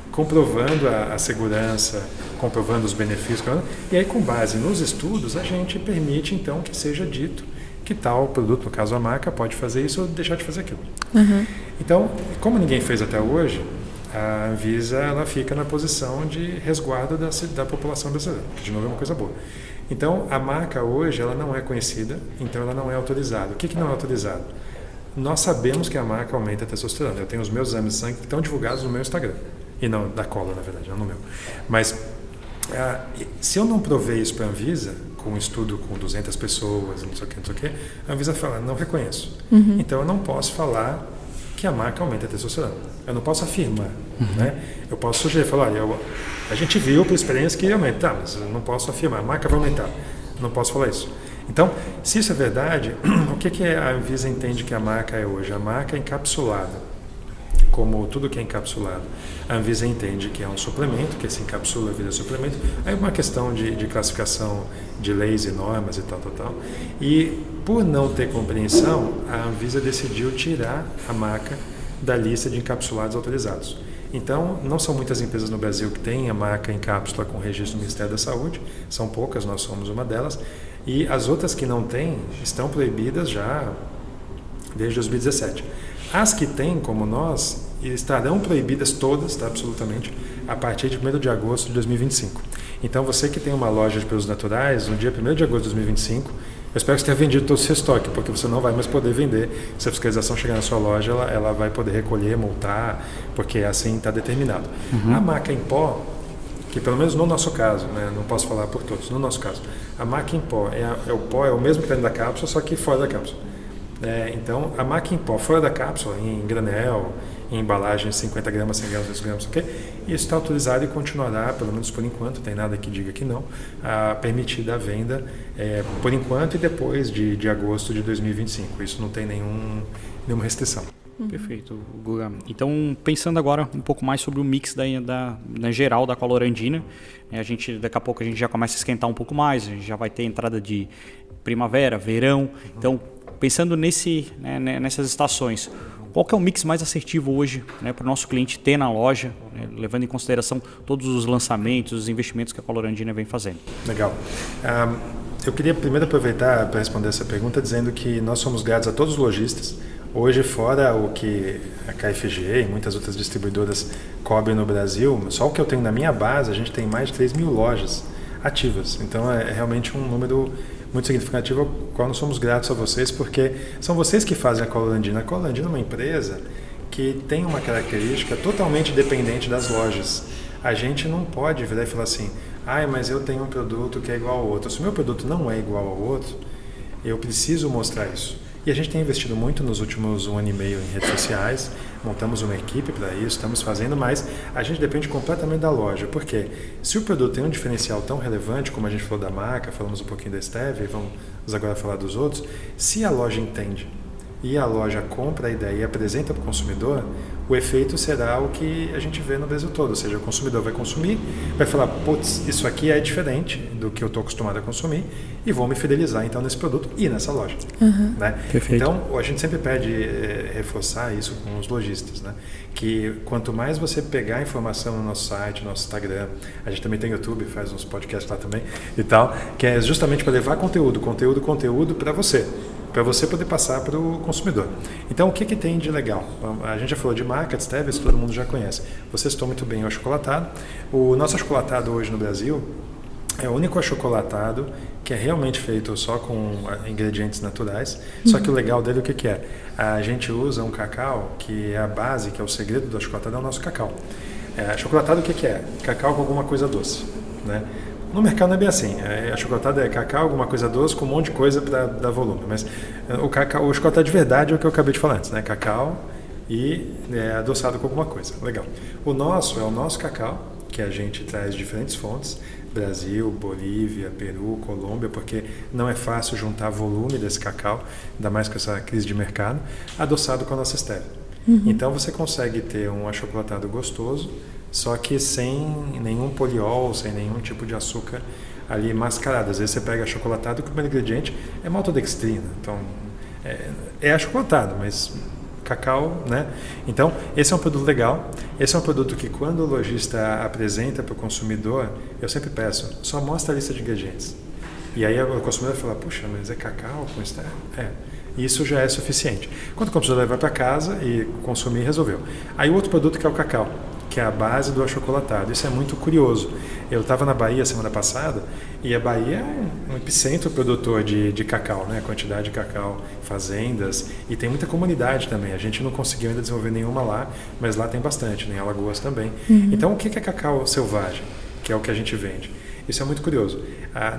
C: comprovando a segurança, comprovando os benefícios, e aí com base nos estudos a gente permite então que seja dito que tal produto, no caso a maca, pode fazer isso ou deixar de fazer aquilo. Então, como ninguém fez até hoje, a Anvisa ela fica na posição de resguardo da população brasileira, que de novo é uma coisa boa. Então, a maca hoje ela não é conhecida, então ela não é autorizada. O que não é autorizado? Nós sabemos que a maca aumenta a testosterona. Eu tenho os meus exames de sangue que estão divulgados no meu Instagram. E não da cola, na verdade, não no meu. Mas, se eu não provei isso para a Anvisa, com um estudo com 200 pessoas, não sei o que, a Anvisa fala, não reconheço. Então, eu não posso falar que a maca aumenta a testosterona. Eu não posso afirmar. Né? Eu posso sugerir, falar, olha, a gente viu por experiência que aumenta, mas eu não posso afirmar, a maca vai aumentar. Não posso falar isso. Então, se isso é verdade, o que a Anvisa entende que a maca é hoje? A maca é encapsulada. Como tudo que é encapsulado, a Anvisa entende que é um suplemento, que se encapsula vira suplemento. Aí é uma questão de classificação de leis e normas e tal. E por não ter compreensão, a Anvisa decidiu tirar a maca da lista de encapsulados autorizados. Então, não são muitas empresas no Brasil que têm a maca em cápsula com registro do Ministério da Saúde, são poucas, nós somos uma delas, e as outras que não têm estão proibidas já desde 2017. As que têm, como nós, estarão proibidas todas, tá, absolutamente, a partir de 1º de agosto de 2025. Então, você que tem uma loja de produtos naturais, no dia 1º de agosto de 2025, Eu espero que você tenha vendido todo o seu estoque, porque você não vai mais poder vender. Se a fiscalização chegar na sua loja, ela vai poder recolher, multar, porque assim está determinado. A maca em pó, que pelo menos no nosso caso, né, não posso falar por todos, no nosso caso, a maca em pó, o pó é o mesmo que dentro da cápsula, só que fora da cápsula. Então, a maca em pó fora da cápsula, em granel, em embalagem de 50 gramas, 100 gramas, 200 gramas, ok? Isso está autorizado e continuará, pelo menos por enquanto, tem nada que diga que não, permitida a venda por enquanto e depois de agosto de 2025. Isso não tem nenhuma restrição.
B: Perfeito, Guga. Então, pensando agora um pouco mais sobre o mix na geral da Colorandina, daqui a pouco a gente já começa a esquentar um pouco mais, a gente já vai ter entrada de primavera, verão. Então, pensando nessas estações, qual que é o mix mais assertivo hoje, né, para o nosso cliente ter na loja, né, levando em consideração todos os lançamentos, os investimentos que a Colorandina vem fazendo?
C: Legal. Eu queria primeiro aproveitar para responder essa pergunta dizendo que nós somos gratos a todos os lojistas. Hoje, fora o que a KFG e muitas outras distribuidoras cobrem no Brasil, só o que eu tenho na minha base, a gente tem mais de 3 mil lojas ativas. Então, é realmente um número muito significativo, ao qual nós somos gratos a vocês, porque são vocês que fazem a Colorandina. A Colorandina é uma empresa que tem uma característica totalmente dependente das lojas. A gente não pode virar e falar assim, mas eu tenho um produto que é igual ao outro. Se o meu produto não é igual ao outro, eu preciso mostrar isso. E a gente tem investido muito nos últimos 1 ano e meio em redes sociais, montamos uma equipe para isso, estamos fazendo, mas a gente depende completamente da loja. Por quê? Se o produto tem um diferencial tão relevante, como a gente falou da marca, falamos um pouquinho da Stevia, vamos agora falar dos outros, se a loja entende e a loja compra a ideia e apresenta para o consumidor, o efeito será o que a gente vê no Brasil todo. Ou seja, o consumidor vai consumir, vai falar, putz, isso aqui é diferente do que eu estou acostumado a consumir e vou me fidelizar então nesse produto e nessa loja. Né? Então, a gente sempre pede reforçar isso com os lojistas, né? Que quanto mais você pegar informação no nosso site, no nosso Instagram, a gente também tem YouTube, faz uns podcasts lá também e tal, que é justamente para levar conteúdo para você poder passar para o consumidor. Então, o que tem de legal? A gente já falou de marca, de Stevia, todo mundo já conhece. Você citou muito bem o achocolatado. O nosso achocolatado hoje no Brasil é o único achocolatado que é realmente feito só com ingredientes naturais. Só que o legal dele, o que é? A gente usa um cacau, que é a base, que é o segredo do achocolatado, é o nosso cacau. Achocolatado, o que é? Cacau com alguma coisa doce, né? No mercado não é bem assim. Achocolatado é cacau, alguma coisa doce, com um monte de coisa para dar volume. Mas o chocolate de verdade é o que eu acabei de falar antes, né? Cacau e adoçado com alguma coisa. Legal. O nosso cacau, que a gente traz de diferentes fontes, Brasil, Bolívia, Peru, Colômbia, porque não é fácil juntar volume desse cacau, ainda mais com essa crise de mercado, adoçado com a nossa Stevia. Então você consegue ter um achocolatado gostoso, só que sem nenhum poliol, sem nenhum tipo de açúcar ali mascarado. Às vezes você pega achocolatado, que o primeiro ingrediente é maltodextrina. Então, é achocolatado, mas cacau, né? Então, esse é um produto legal. Esse é um produto que quando o lojista apresenta para o consumidor, eu sempre peço, só mostra a lista de ingredientes. E aí o consumidor vai falar, puxa, mas é cacau com Stevia? Isso já é suficiente. Quando o consumidor vai para casa e consumir, resolveu. Aí o outro produto que é o cacau, que é a base do achocolatado. Isso é muito curioso. Eu estava na Bahia semana passada e a Bahia é um epicentro produtor de cacau, né? Quantidade de cacau, fazendas, e tem muita comunidade também. A gente não conseguiu ainda desenvolver nenhuma lá, mas lá tem bastante, né? Em Alagoas também. Então, o que é cacau selvagem? Que é o que a gente vende. Isso é muito curioso.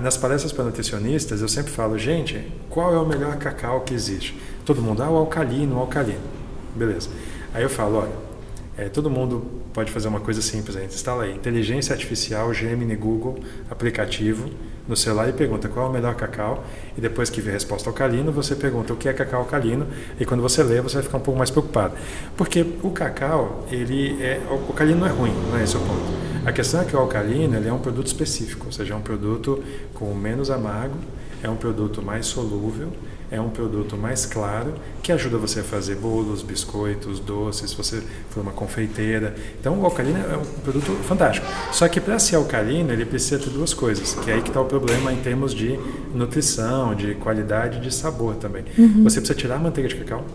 C: Nas palestras para nutricionistas, eu sempre falo, gente, qual é o melhor cacau que existe? Todo mundo, o alcalino. Beleza. Aí eu falo, olha, todo mundo pode fazer uma coisa simples aí. Instala aí, inteligência artificial, Gemini, Google, aplicativo, no celular e pergunta qual é o melhor cacau. E depois que vê a resposta alcalino, você pergunta o que é cacau alcalino. E quando você lê, você vai ficar um pouco mais preocupado. Porque o cacau, o alcalino não é ruim, não é esse o ponto. A questão é que o alcalino ele é um produto específico, ou seja, é um produto com menos amargo, é um produto mais solúvel, é um produto mais claro, que ajuda você a fazer bolos, biscoitos, doces, se você for uma confeiteira. Então, o alcalino é um produto fantástico. Só que para ser alcalino, ele precisa ter duas coisas, que é aí que está o problema em termos de nutrição, de qualidade e de sabor também. Você precisa tirar a manteiga de cacau,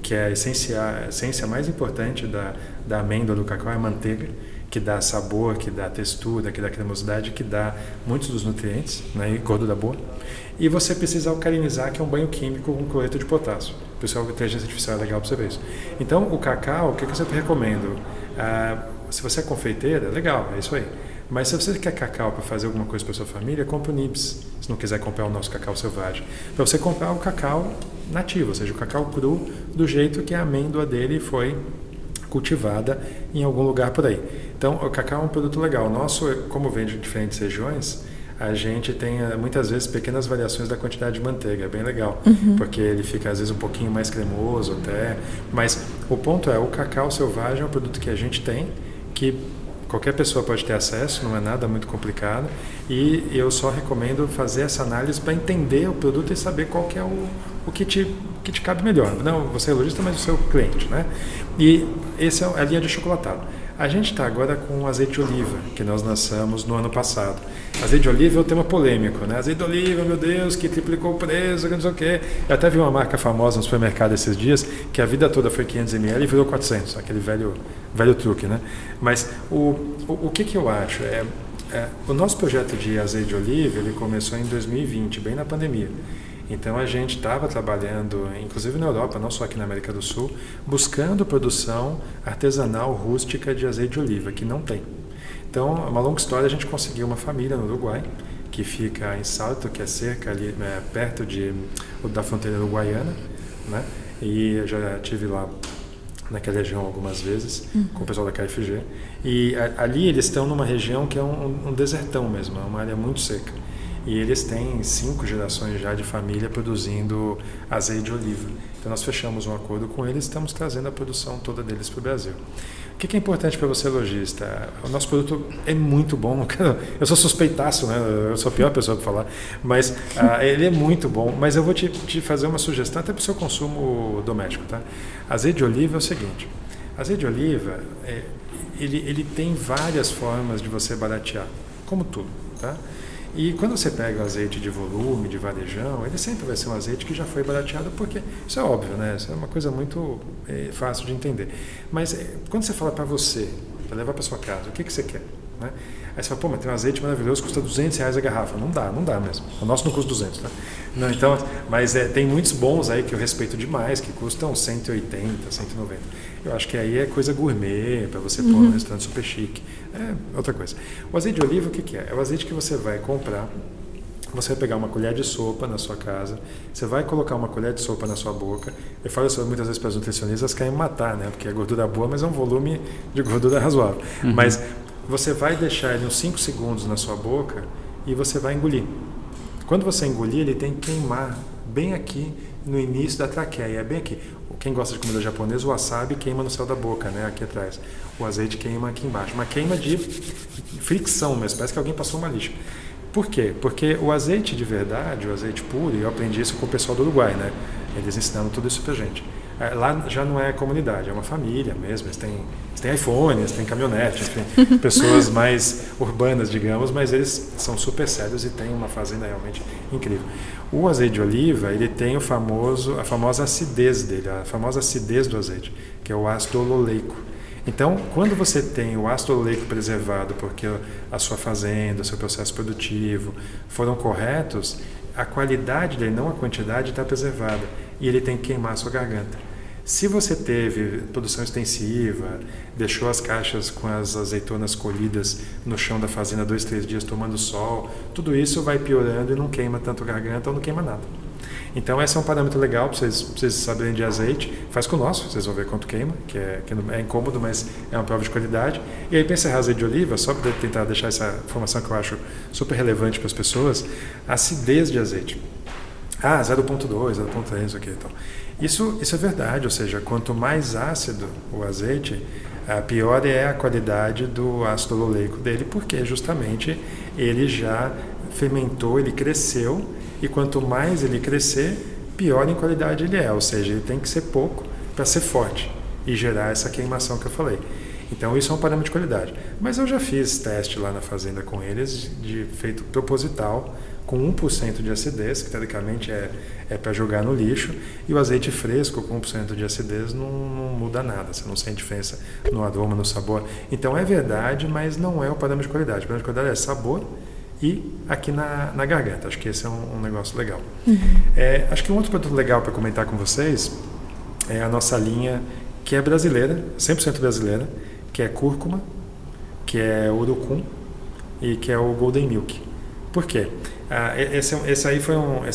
C: que é a essência mais importante da amêndoa do cacau, é a manteiga. que dá sabor, que dá textura, que dá cremosidade, que dá muitos dos nutrientes, né, e gordura boa. E você precisa alcalinizar, que é um banho químico com cloreto de potássio. O pessoal da inteligência artificial é legal para você ver isso. Então, o cacau, o que eu sempre recomendo? Se você é confeiteira, legal, é isso aí. Mas se você quer cacau para fazer alguma coisa para sua família, compra o Nibs. Se não quiser comprar o nosso cacau selvagem. Para você comprar o cacau nativo, ou seja, o cacau cru, do jeito que a amêndoa dele foi cultivada em algum lugar por aí. Então, o cacau é um produto legal. O nosso, como vem de diferentes regiões, a gente tem muitas vezes pequenas variações da quantidade de manteiga, é bem legal, porque ele fica às vezes um pouquinho mais cremoso até, mas o ponto é, o cacau selvagem é um produto que a gente tem, que qualquer pessoa pode ter acesso, não é nada muito complicado, e eu só recomendo fazer essa análise para entender o produto e saber qual que é o que te cabe melhor. Não você é lojista, mas o seu cliente, né? E essa é a linha de chocolatado. A gente está agora com azeite de oliva, que nós lançamos no ano passado. Azeite de oliva é um tema polêmico, né? Azeite de oliva, meu Deus, que triplicou o preço, que não sei o quê. Eu até vi uma marca famosa no supermercado esses dias, que a vida toda foi 500 ml e virou 400, aquele velho truque, né? Mas o que eu acho? O nosso projeto de azeite de oliva, ele começou em 2020, bem na pandemia. Então a gente estava trabalhando, inclusive na Europa, não só aqui na América do Sul, buscando produção artesanal rústica de azeite de oliva, que não tem. Então, uma longa história, a gente conseguiu uma família no Uruguai, que fica em Salto, que é cerca ali, perto da fronteira uruguaiana, né? E eu já estive lá naquela região algumas vezes, com o pessoal da KFG. E ali eles estão numa região que é um desertão mesmo, é uma área muito seca. E eles têm 5 gerações já de família produzindo azeite de oliva. Então nós fechamos um acordo com eles e estamos trazendo a produção toda deles para o Brasil. O que é importante para você, lojista? O nosso produto é muito bom. Eu sou suspeitaço, né? Eu sou a pior pessoa para falar, mas ele é muito bom. Mas eu vou te fazer uma sugestão até para o seu consumo doméstico. Tá? Azeite de oliva é o seguinte, azeite de oliva ele tem várias formas de você baratear, como tudo. Tá? E quando você pega o azeite de volume, de varejão, ele sempre vai ser um azeite que já foi barateado, porque isso é óbvio, né? Isso é uma coisa muito fácil de entender. Mas quando você fala para você, para levar para sua casa, o que você quer? Né? Aí você fala, pô, mas tem um azeite maravilhoso, custa R$200 a garrafa. Não dá mesmo. O nosso não custa 200, tá? Não, então, mas tem muitos bons aí que eu respeito demais, que custam 180, 190. Eu acho que aí é coisa gourmet, para você pôr num restaurante super chique. É outra coisa. O azeite de oliva, o que é? É o azeite que você vai comprar, você vai pegar uma colher de sopa na sua casa, você vai colocar uma colher de sopa na sua boca. Eu falo isso muitas vezes para os nutricionistas, querem matar, né? Porque é gordura boa, mas é um volume de gordura razoável. Mas você vai deixar ele uns 5 segundos na sua boca e você vai engolir. Quando você engolir, ele tem que queimar bem aqui no início da traqueia, é bem aqui. Quem gosta de comida japonesa, o wasabi queima no céu da boca, né? Aqui atrás. O azeite queima aqui embaixo. Uma queima de fricção mesmo, parece que alguém passou uma lixa. Por quê? Porque o azeite de verdade, o azeite puro, e eu aprendi isso com o pessoal do Uruguai, né? Eles ensinaram tudo isso pra gente. Lá já não é comunidade, é uma família mesmo. Eles têm iPhone, eles têm caminhonete, enfim, pessoas mais urbanas, digamos, mas eles são super sérios e têm uma fazenda realmente incrível. O azeite de oliva, ele tem a famosa acidez dele, a famosa acidez do azeite, que é o ácido oleico. Então, quando você tem o ácido oleico preservado, porque a sua fazenda, o seu processo produtivo foram corretos, a qualidade dele, não a quantidade, está preservada e ele tem que queimar a sua garganta. Se você teve produção extensiva, deixou as caixas com as azeitonas colhidas no chão da fazenda 2, 3 dias tomando sol, tudo isso vai piorando e não queima tanto a garganta ou não queima nada. Então esse é um parâmetro legal para vocês saberem de azeite. Faz com o nosso, vocês vão ver quanto queima, que é incômodo, mas é uma prova de qualidade. E aí para encerrar azeite de oliva, só para tentar deixar essa informação que eu acho super relevante para as pessoas, a acidez de azeite. 0,2, 0,3, ok. Então. Isso é verdade, ou seja, quanto mais ácido o azeite, pior é a qualidade do ácido oleico dele, porque justamente ele já fermentou, ele cresceu, e quanto mais ele crescer, pior em qualidade ele é, ou seja, ele tem que ser pouco para ser forte e gerar essa queimação que eu falei. Então isso é um parâmetro de qualidade. Mas eu já fiz teste lá na fazenda com eles, feito proposital, com 1% de acidez, que teoricamente é para jogar no lixo, e o azeite fresco com 1% de acidez não muda nada, você não sente diferença no aroma, no sabor. Então é verdade, mas não é o parâmetro de qualidade. O parâmetro de qualidade é sabor e aqui na garganta. Acho que esse é um negócio legal. Acho que um outro produto legal para comentar com vocês é a nossa linha, que é brasileira, 100% brasileira, que é cúrcuma, que é urucum e que é o Golden Milk. Por quê? Essa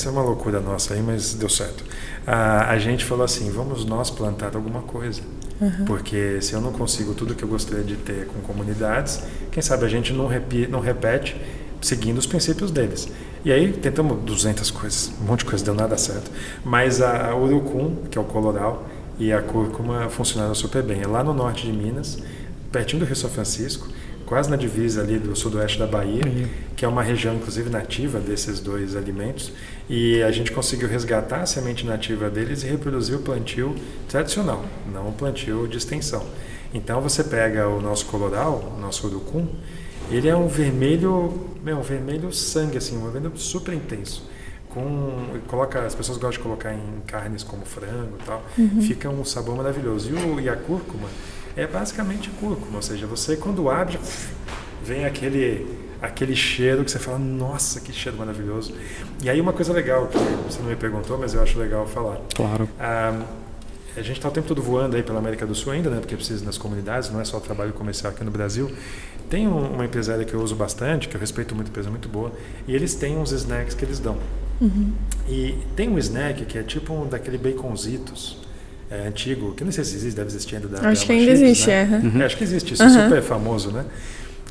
C: é uma loucura nossa aí, mas deu certo. A gente falou assim, vamos nós plantar alguma coisa. Porque se eu não consigo tudo que eu gostaria de ter com comunidades, quem sabe a gente não repete seguindo os princípios deles. E aí tentamos 200 coisas, um monte de coisa, deu nada certo. Mas a urucum, que é o coloral, e a cúrcuma funcionaram super bem. É lá no norte de Minas, pertinho do Rio São Francisco, quase na divisa ali do sudoeste da Bahia, que é uma região inclusive nativa desses dois alimentos, e a gente conseguiu resgatar a semente nativa deles e reproduzir o plantio tradicional, não o plantio de extensão. Então você pega o nosso coloral, o nosso urucum, ele é um vermelho sangue, assim, um vermelho super intenso. As pessoas gostam de colocar em carnes como frango e tal, fica um sabor maravilhoso. E a cúrcuma é basicamente cúrcuma, ou seja, você quando abre, vem aquele cheiro que você fala, nossa, que cheiro maravilhoso. E aí uma coisa legal, que você não me perguntou, mas eu acho legal falar.
B: Claro.
C: A gente está o tempo todo voando aí pela América do Sul ainda, né? Porque precisa ir nas comunidades, não é só o trabalho comercial aqui no Brasil. Tem uma empresária que eu uso bastante, que eu respeito muito, empresa muito boa, e eles têm uns snacks que eles dão. E tem um snack que é tipo daquele baconzitos antigo, que não sei se existe, deve existir ainda.
A: Acho que ainda existe,
C: né? Acho que existe, isso é super famoso, né?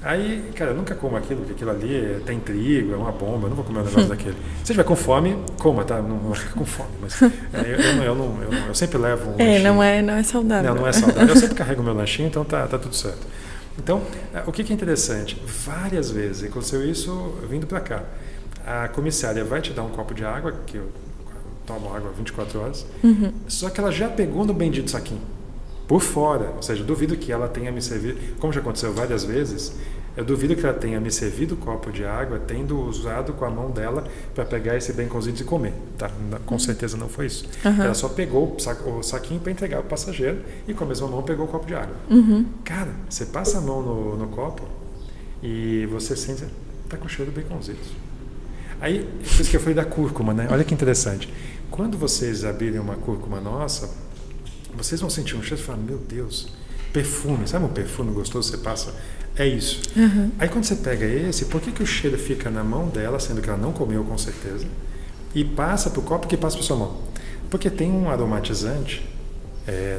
C: Aí, cara, eu nunca como aquilo, porque aquilo ali tem trigo, é uma bomba, eu não vou comer um negócio daquele. Se tiver com fome, coma, tá? Não vai ficar com fome, mas eu sempre levo um lanchinho.
A: Não é saudável.
C: Não é saudável. Eu sempre carrego meu lanchinho, então tá tudo certo. Então, o que é interessante? Várias vezes aconteceu isso vindo para cá. A comissária vai te dar um copo de água, que eu tomo água 24 horas, só que ela já pegou no bendito saquinho, por fora. Ou seja, eu duvido que ela tenha me servido, como já aconteceu várias vezes, eu duvido que ela tenha me servido o copo de água, tendo usado com a mão dela para pegar esse baconzinho e comer. Tá? Com certeza não foi isso. Ela só pegou o saquinho para entregar ao passageiro e com a mesma mão pegou o copo de água. Cara, você passa a mão no copo e você sente, tá com cheiro do baconzinho. Aí, por isso que eu falei da cúrcuma, né? Olha que interessante. Quando vocês abrirem uma cúrcuma nossa, vocês vão sentir um cheiro e falar, meu Deus, perfume, sabe um perfume gostoso que você passa? É isso. Aí quando você pega esse, por que o cheiro fica na mão dela, sendo que ela não comeu com certeza, e passa para o copo que passa para sua mão? Porque tem um aromatizante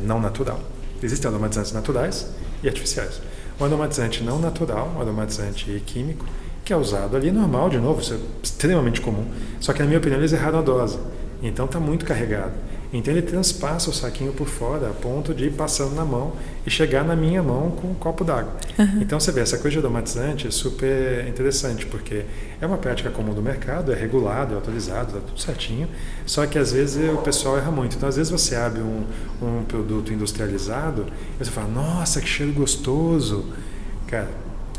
C: não natural. Existem aromatizantes naturais e artificiais. O aromatizante não natural, um aromatizante químico, que é usado ali normal, de novo, isso é extremamente comum, só que na minha opinião eles erraram a dose, então está muito carregado. Então ele transpassa o saquinho por fora a ponto de ir passando na mão e chegar na minha mão com um copo d'água. Então você vê, essa coisa de aromatizante é super interessante, porque é uma prática comum do mercado, é regulado, é autorizado, está tudo certinho, só que às vezes o pessoal erra muito. Então às vezes você abre um produto industrializado e você fala, nossa, que cheiro gostoso. Cara,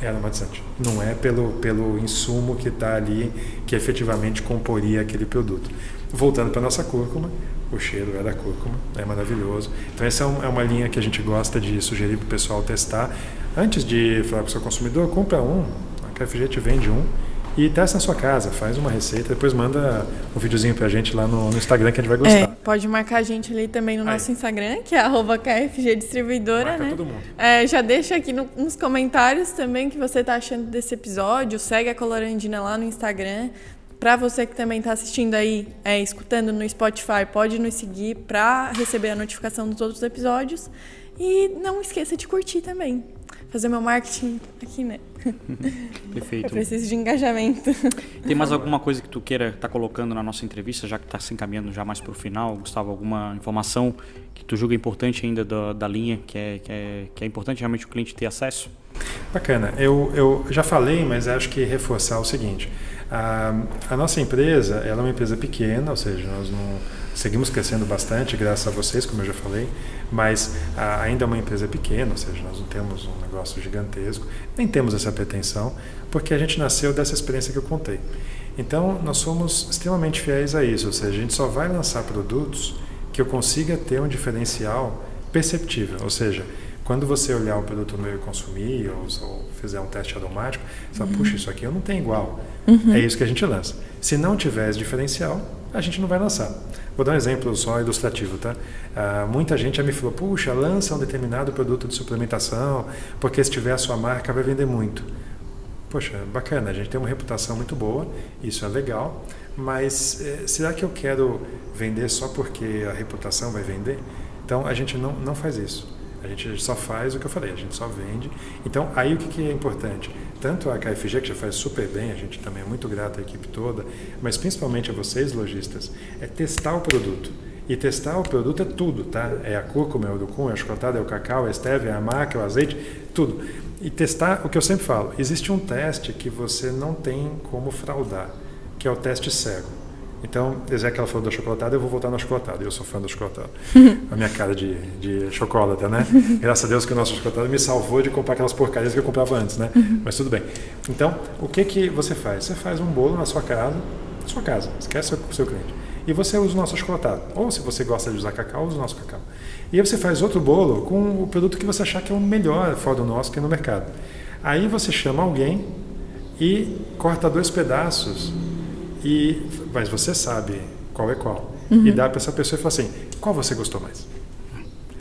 C: é aromatizante. Não é pelo insumo que está ali, que efetivamente comporia aquele produto. Voltando para a nossa cúrcuma, o cheiro é da cúrcuma, é maravilhoso. Então essa é uma linha que a gente gosta de sugerir para o pessoal testar. Antes de falar com o seu consumidor, compra a KFG te vende e testa na sua casa, faz uma receita, depois manda um videozinho pra gente lá no Instagram que a gente vai gostar.
A: Pode marcar a gente ali também no nosso Instagram, que é @KFG Distribuidora,
C: marca
A: né?
C: todo mundo.
A: Já deixa aqui nos comentários também o que você tá achando desse episódio, segue a Colorandina lá no Instagram. Para você que também está assistindo aí, escutando no Spotify, pode nos seguir para receber a notificação dos outros episódios. E não esqueça de curtir também. Fazer meu marketing aqui, né?
B: Perfeito.
A: Eu preciso de engajamento.
B: Tem mais alguma coisa que tu queira estar colocando na nossa entrevista, já que está se encaminhando já mais para o final, Gustavo? Alguma informação que tu julga importante ainda da linha, que é importante realmente o cliente ter acesso?
C: Bacana. Eu já falei, mas acho que reforçar o seguinte. A nossa empresa, ela é uma empresa pequena, ou seja, nós não seguimos crescendo bastante, graças a vocês, como eu já falei, mas ainda é uma empresa pequena, ou seja, nós não temos um negócio gigantesco, nem temos essa pretensão, porque a gente nasceu dessa experiência que eu contei. Então, nós somos extremamente fiéis a isso, ou seja, a gente só vai lançar produtos que eu consiga ter um diferencial perceptível, ou seja, quando você olhar o produto meu e consumir, ou fizer um teste aromático, você fala, puxa, isso aqui eu não tenho igual. É isso que a gente lança. Se não tiver esse diferencial, a gente não vai lançar. Vou dar um exemplo só ilustrativo, tá? Muita gente já me falou, puxa, lança um determinado produto de suplementação, porque se tiver a sua marca vai vender muito. Poxa, bacana, a gente tem uma reputação muito boa, isso é legal, mas será que eu quero vender só porque a reputação vai vender? Então, a gente não faz isso. A gente só faz o que eu falei, a gente só vende. Então, aí o que é importante? Tanto a KFG, que já faz super bem, a gente também é muito grato à equipe toda, mas principalmente a vocês, lojistas, é testar o produto. E testar o produto é tudo, tá? É a cúrcuma, é o urucum, é a chocotada, é o cacau, é a stevia, é a maca, é o azeite, tudo. E testar, o que eu sempre falo, existe um teste que você não tem como fraudar, que é o teste cego. Então, desde que ela falou da chocolatada, eu vou voltar na chocolatada. Eu sou fã da chocolatada. A minha cara de chocolate, né? Graças a Deus que o nosso chocolate me salvou de comprar aquelas porcarias que eu comprava antes, né? Mas tudo bem. Então, o que você faz? Você faz um bolo na sua casa, esquece o seu cliente. E você usa o nosso chocolatado. Ou se você gosta de usar cacau, usa o nosso cacau. E aí você faz outro bolo com o produto que você achar que é o melhor fora do nosso que é no mercado. Aí você chama alguém e corta 2 pedaços, mas você sabe qual é qual. E dá para essa pessoa e fala assim, qual você gostou mais?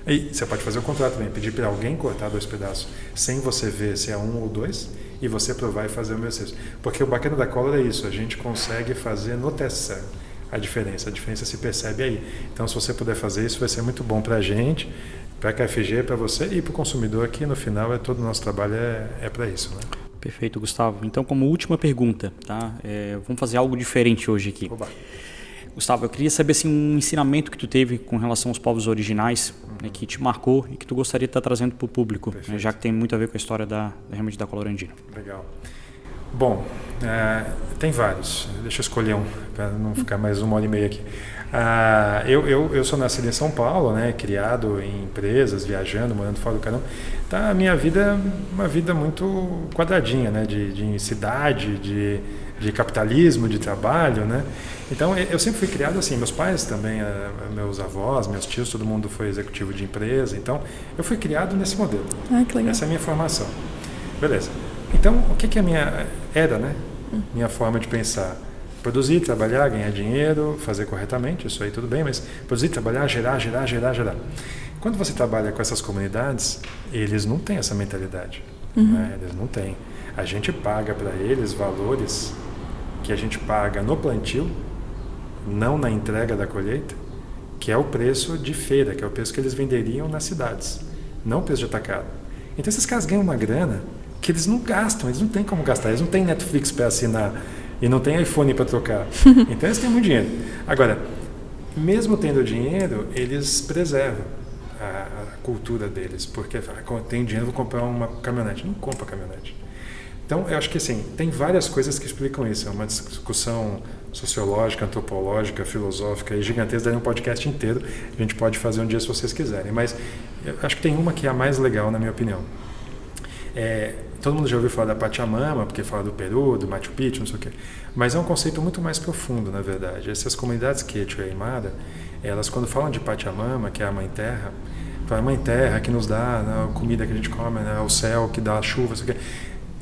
C: E você pode fazer o contrário também, pedir para alguém cortar 2 pedaços, sem você ver se é 1 ou 2, e você provar e fazer o meu exercício. Porque o bacana da cola é isso, a gente consegue fazer no teste cego a diferença se percebe aí. Então, se você puder fazer isso, vai ser muito bom para a gente, para a KFG, para você e para o consumidor, que no final todo o nosso trabalho é para isso, né?
B: Perfeito, Gustavo. Então, como última pergunta, tá? Vamos fazer algo diferente hoje aqui.
C: Oba.
B: Gustavo, eu queria saber assim, um ensinamento que tu teve com relação aos povos originais, né, que te marcou e que tu gostaria de estar trazendo para o público, né, já que tem muito a ver com a história realmente da cola orandina.
C: Legal. Bom, tem vários. Deixa eu escolher um, para não ficar mais 1h30 aqui. Eu sou nascido em São Paulo, né, criado em empresas, viajando, morando fora do caramba. Tá, a minha vida é uma vida muito quadradinha, né, de cidade, de capitalismo, de trabalho, né. Então eu sempre fui criado assim. Meus pais também, meus avós, meus tios, todo mundo foi executivo de empresa. Então eu fui criado nesse modelo.
A: Que legal.
C: Essa é a minha formação. Beleza. Então o que é a minha né? Minha forma de pensar? Produzir, trabalhar, ganhar dinheiro, fazer corretamente, isso aí tudo bem, mas produzir, trabalhar, gerar. Quando você trabalha com essas comunidades, eles não têm essa mentalidade. Né? Eles não têm. A gente paga para eles valores que a gente paga no plantio, não na entrega da colheita, que é o preço de feira, que é o preço que eles venderiam nas cidades, não o preço de atacado. Então esses caras ganham uma grana que eles não gastam, eles não têm como gastar, eles não têm Netflix para assinar e não tem iPhone para trocar. Então eles têm muito dinheiro. Agora, mesmo tendo dinheiro, eles preservam a cultura deles, porque tem dinheiro, vou comprar uma caminhonete. Não compra caminhonete. Então, eu acho que assim, tem várias coisas que explicam isso. É uma discussão sociológica, antropológica, filosófica e gigantesca, daria um podcast inteiro. A gente pode fazer um dia se vocês quiserem. Mas eu acho que tem uma que é a mais legal, na minha opinião. Todo mundo já ouviu falar da Pachamama, porque fala do Peru, do Machu Picchu, não sei o quê. Mas é um conceito muito mais profundo, na verdade. Essas comunidades Quechua e Aymara, elas quando falam de Pachamama, que é a Mãe Terra, a Mãe Terra que nos dá a comida que a gente come, né, o céu que dá a chuva, não sei o quê.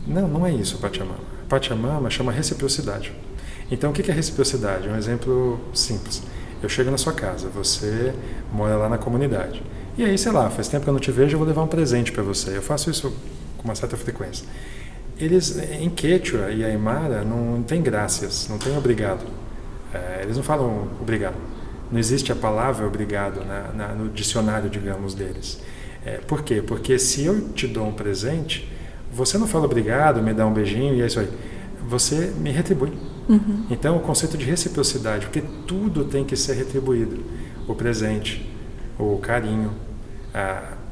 C: Não é isso Pachamama. Pachamama chama reciprocidade. Então, o que é reciprocidade? Um exemplo simples. Eu chego na sua casa, você mora lá na comunidade. E aí, sei lá, faz tempo que eu não te vejo, eu vou levar um presente para você. Eu faço isso com uma certa frequência. Eles, em Quechua e Aymara, não tem graças, não tem obrigado. Eles não falam obrigado. Não existe a palavra obrigado no dicionário, digamos, deles. Por quê? Porque se eu te dou um presente, você não fala obrigado, me dá um beijinho e é isso aí. Você me retribui. Então, o conceito de reciprocidade, porque tudo tem que ser retribuído. O presente, o carinho,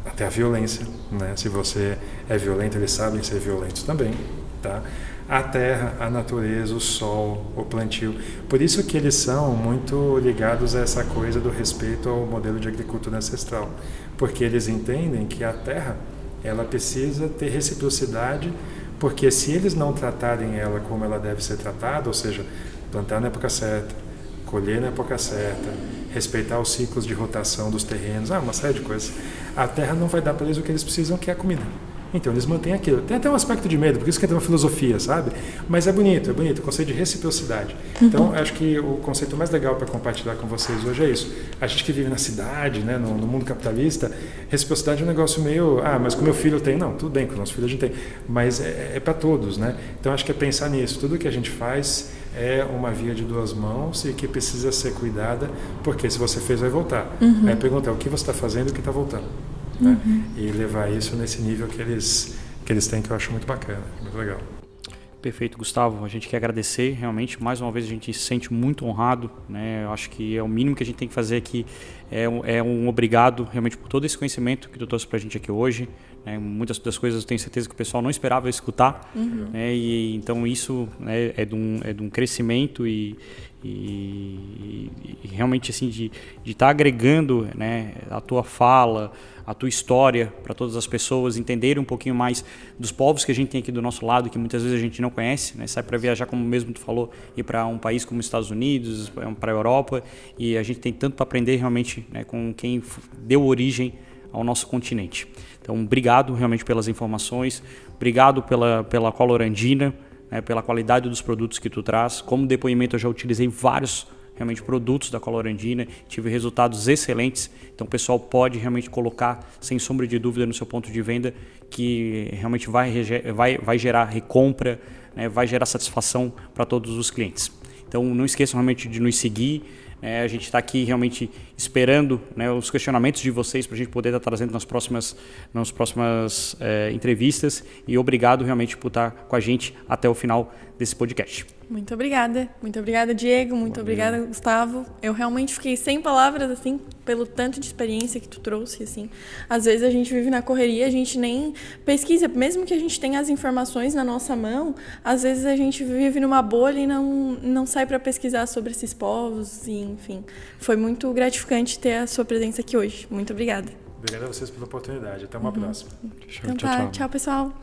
C: até a violência, né? Se você é violento, eles sabem ser violentos também, tá? A terra, a natureza, o sol, o plantio. Por isso que eles são muito ligados a essa coisa do respeito ao modelo de agricultura ancestral, porque eles entendem que a terra, ela precisa ter reciprocidade, porque se eles não tratarem ela como ela deve ser tratada, ou seja, plantar na época certa, colher na época certa, respeitar os ciclos de rotação dos terrenos, uma série de coisas. A terra não vai dar para eles o que eles precisam, que é a comida. Então eles mantêm aquilo. Tem até um aspecto de medo, por isso que tem uma filosofia, sabe? Mas é bonito, o conceito de reciprocidade. Então acho que o conceito mais legal para compartilhar com vocês hoje é isso. A gente que vive na cidade, né, no mundo capitalista, reciprocidade é um negócio meio, mas com meu filho tem. Não, tudo bem, com o nosso filho a gente tem. Mas é para todos, né? Então acho que é pensar nisso. Tudo que a gente faz é uma via de duas mãos e que precisa ser cuidada, porque se você fez, vai voltar. Aí a pergunta é o que você está fazendo e o que está voltando. Né? E levar isso nesse nível que eles têm, que eu acho muito bacana, muito legal.
B: Perfeito, Gustavo. A gente quer agradecer, realmente, mais uma vez a gente se sente muito honrado, né? Eu acho que é o mínimo que a gente tem que fazer aqui, é um obrigado realmente por todo esse conhecimento que tu trouxe pra gente aqui hoje. Né? Muitas das coisas eu tenho certeza que o pessoal não esperava escutar, né? E então isso, né, é de um crescimento e realmente assim de estar agregando, né, a tua fala, a tua história para todas as pessoas entenderem um pouquinho mais dos povos que a gente tem aqui do nosso lado, que muitas vezes a gente não conhece, né? Sai para viajar, como mesmo tu falou, ir para um país como os Estados Unidos, para a Europa, e a gente tem tanto para aprender realmente, né, com quem deu origem ao nosso continente. Então, obrigado realmente pelas informações, obrigado pela Colorandina, né, pela qualidade dos produtos que tu traz. Como depoimento, eu já utilizei vários realmente produtos da Colorandina, tive resultados excelentes, então o pessoal pode realmente colocar, sem sombra de dúvida, no seu ponto de venda, que realmente vai gerar recompra, né, vai gerar satisfação para todos os clientes. Então não esqueçam realmente de nos seguir, a gente está aqui realmente esperando, né, os questionamentos de vocês para a gente poder estar trazendo nas próximas entrevistas, e obrigado realmente por estar com a gente até o final desse podcast.
A: Muito obrigada, Diego, muito obrigada, Gustavo. Eu realmente fiquei sem palavras, assim, pelo tanto de experiência que tu trouxe, assim. Às vezes a gente vive na correria, a gente nem pesquisa, mesmo que a gente tenha as informações na nossa mão, às vezes a gente vive numa bolha e não sai para pesquisar sobre esses povos, e, enfim. Foi muito gratificante ter a sua presença aqui hoje. Muito obrigada.
C: Obrigado a vocês pela oportunidade. Até uma próxima.
A: Então, tchau, pessoal.